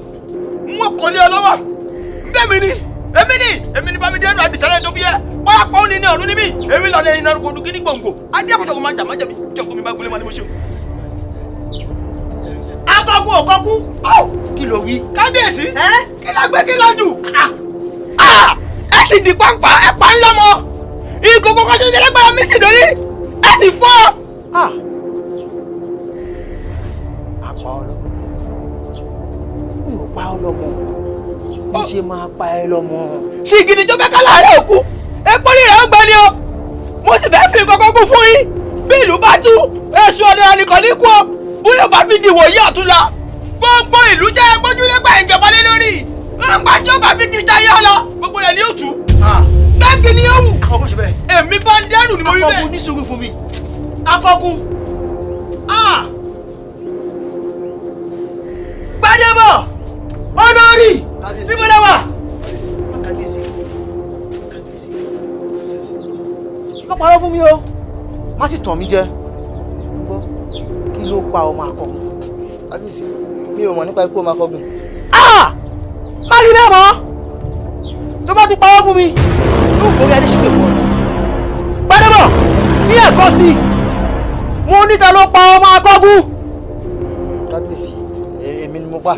wọ́n kọ́ lé ọ lọ́wọ́ bẹ́ẹ̀ mi ni èmi ni bámidẹ́rù àdìsẹ́lẹ̀ tó fi yẹ pọ́lápọ́ ní ọ̀run níbí èmi lọ́lẹ̀ iná gbòdú kí ní gbòǹgbò adéfòjọ́kọ̀ máa jà má jẹ̀bi jọ̀kọ̀ mi bá gbélé máa ní mo ṣe. akọkú òkọkú kí ló wí. kábíyèsí kí la gbé kí la jù. ẹ sì di pàǹpà ẹ pa ńlá mọ ìkókó kan ṣoṣo lẹ́gbẹ̀rún mi sì dórí ẹ sì fọ́. apá ọlọmọ n ò pa ọlọmọ ó ṣe máa pa ẹ lọmọ. ṣìgìdì tó fẹ́ ká láàárẹ̀ òkú epo ní ìyá ọgbẹ́ ni o mo sì fẹ́ fi kọ́kọ́ kún fún yín bí ìlú bá tú èṣù ọ̀dẹ̀rẹ̀ nìkan ní kú o bóyá bá fi dìwọ̀ yí ọ̀túnla gbogbo ìlú jẹ́ gbójúlẹ́gbà ìjọba lé lórí nígbà tí ó bá fi kiri táyé ọ̀la gbogbo rẹ̀ ni ó tú bẹ́ẹ̀kì ni ó wù èmi bá ń dẹ́rù ni mo rí bẹ́ẹ̀. akọgun ní sùúrù fún mi akọgun. Gbadebo olórí níbo lẹ wà. má parọ́ fún mi o má sì tàn mí jẹ gbọ́ kí ló pa ọmọ akọgun. kábíyèsí mi ò mọ̀ nípa ikú ọmọ akọgun. má rí bẹ́ẹ̀ mọ́ tó bá ti parọ́ fún mi yóò forí adé ṣípè fún ọ. Gbadebo ní ẹ̀kọ́ sí i mo níta ló pa ọmọ akọgun. kábíyèsí èmi ni mo pa.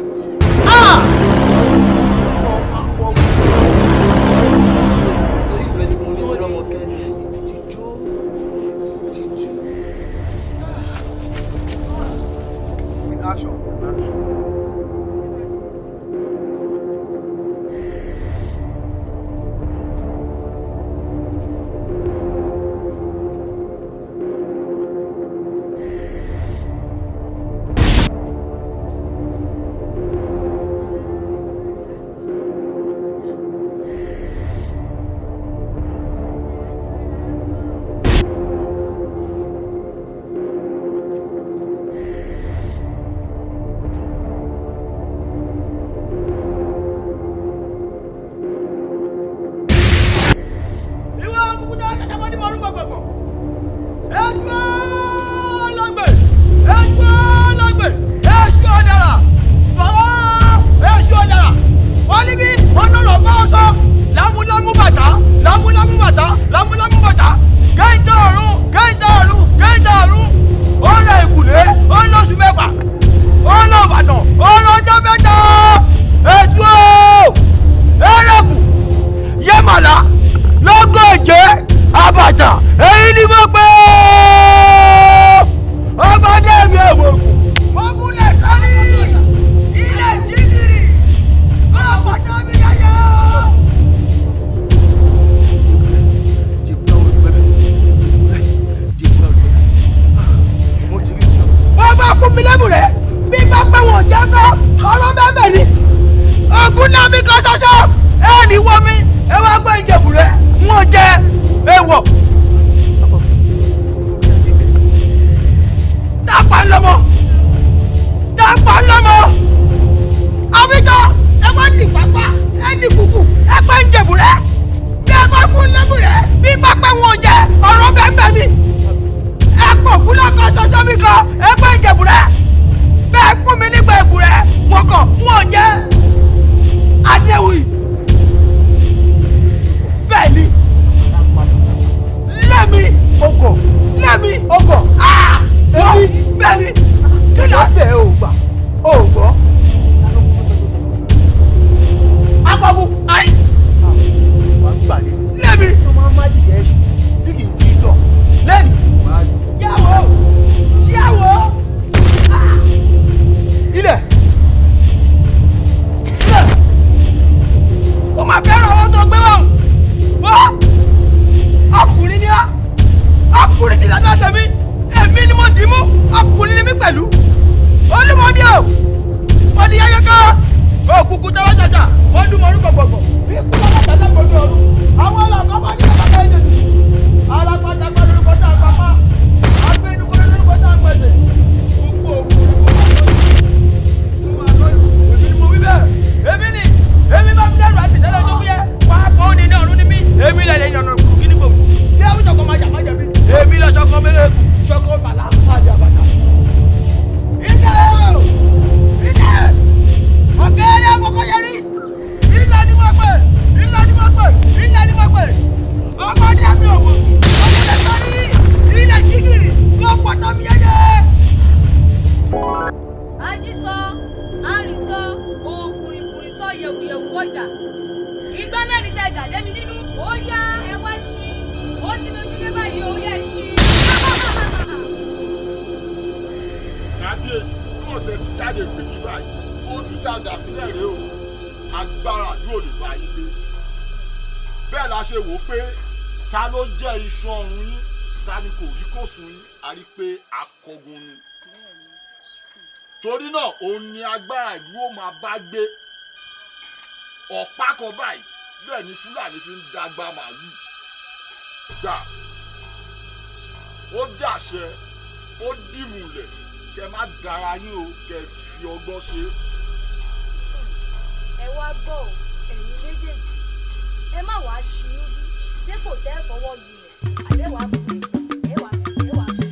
pa lọ́mọ dápọ̀ lọ́mọ àwùjọ ẹ wá ní pápá ẹ ní kùkù ẹ pẹ́ ń jẹ̀bù rẹ bí ẹ bá fún lẹ́mú rẹ bí pápá wọn jẹ ọ̀rọ̀ bẹ́ẹ̀ mi ẹ pọ̀ fún lọ́kọ̀ ṣọṣọ́ mi kan ẹ pẹ́ ń jẹ̀bù rẹ bẹ́ẹ̀ fún mi nígbà ẹ̀kú rẹ wọn kàn wọn jẹ adéwì bẹ́ẹ̀ ni lẹ́mi ọkọ̀ lẹ́mi ọkọ̀ èmi bẹ́ẹ̀ ni kí ló bẹ̀ ò gbà ò gbọ́. akọ̀bù ayi lẹ́mi ọmọ amájìyẹ ẹ̀ṣù tí kì í kí tọ̀ lẹ́nu yàwó ṣíyàwó ilẹ̀ o máa fẹ́ràn owó tó gbé wọn wọ́n ọkùnrin ni á ọkùnrin sì lọ́dọ̀ tẹ̀mí èmi ni mo dì í mú ọkùnrin ni mí pẹ̀lú olúmọdé o mo di yẹyẹ ká òkùnkùn tọwọ́ ṣàṣà wọ́n dún mọ́rú gbọ̀gbọ̀gbọ̀ bí kú lọ́wọ́ ṣàṣà gbòdì ọ̀run àwọn ọlọ́kọ́ bá ní ọ̀gá ẹ̀jẹ̀ tuntun ara pátákó lórúkọ tá a pápá agbẹnukọ lórúkọ tá a pèsè gbogbo èmi bá mi dẹ́rù àdìsẹ́ lọ́jọ́ kúyẹ́ wàá kọ́ ọ́ ní ní ọ̀run ní mí èmi lẹ̀ lẹ́yìn ọ̀nà kùkì ní gbòmù bí ẹ̀wù jọ̀kọ́ máa jà má jẹ̀bi èmi lọ ṣọkọ mẹ́rẹ̀ẹ́kù ṣọkọ bàlá àti àbàtà. ìjẹ́ o ìjẹ́ ọ̀gẹ́rẹ́ àkọ́kọ́ yẹn rí ilẹ̀ ni mo pè ilẹ̀ ni mo pè ilẹ̀ ni mo pè ọkọ̀ ní àmì òwò ọ̀gẹ́rẹ́ sọ́rí ilẹ̀ jígìrì ló pọ̀tọ́ mi yẹ́yẹ́. ajísọ àrísọ òkùnrinkùnrin sọ yẹwùyẹwù wọjà ìgbà mẹ́rin tẹ gàdé mi nínú ó yá ẹ wá ṣí ó ti lójú dé báyìí ó yẹ ṣí. kábíyèsí yóò tẹ̀sí jáde pè ní báyìí ó tún jáde sílẹ̀ rèé o agbára yóò lè bá yín gbé bẹ́ẹ̀ la ṣe wò ó pé ta ló jẹ́ iṣan ọrùn yín ta ni kò rí kòsùn yín a rí pé akọgun ni torí náà òun ni agbára ìlú ó máa bá gbé ọ̀pá kan báyìí bẹ́ẹ̀ ni fúlàní fi ń dàgbà màálù gbà ó dàṣẹ ó dìmùlẹ̀ kẹ má dára yín o kẹ fi ọgbọ́n ṣe. ẹ wá gbọ́ ọ ẹ̀yin méjèèjì ẹ má wàá ṣinú bí dépò tẹ́ fọwọ́ lulẹ̀ àbẹ́wàá pè é wàá fẹ́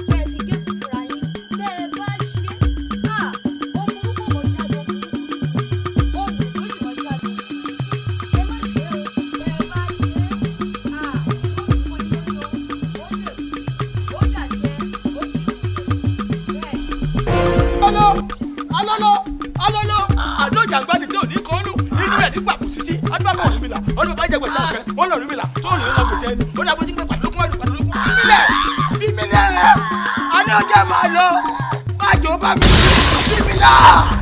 kẹ́ ẹ fi gégùn fúnra yín tẹ́ ẹ bá ṣe ohun orúkọ mọ̀ jáde ohun ló sì mọ̀ jáde ẹ má ṣe o tẹ́ ẹ bá ṣe yóò túmọ̀ ìlú ó lè ó dàṣẹ ó dì í bẹ́ẹ̀. alolo àdó ìjàngbani tí ò ní kọ́ọ́nù nínú ẹ̀ nígbà kò sí sí ọdún bá òun mi là ọdún bá jẹ gbèsè àkẹ́ wọn lọ rí mi là tó ní lọ gbèsè ẹni ó dàbọ̀ jígbẹ́ pàdólógún bímílẹ̀ àní ọjà máa lọ máa jọ bá mi bímílẹ̀.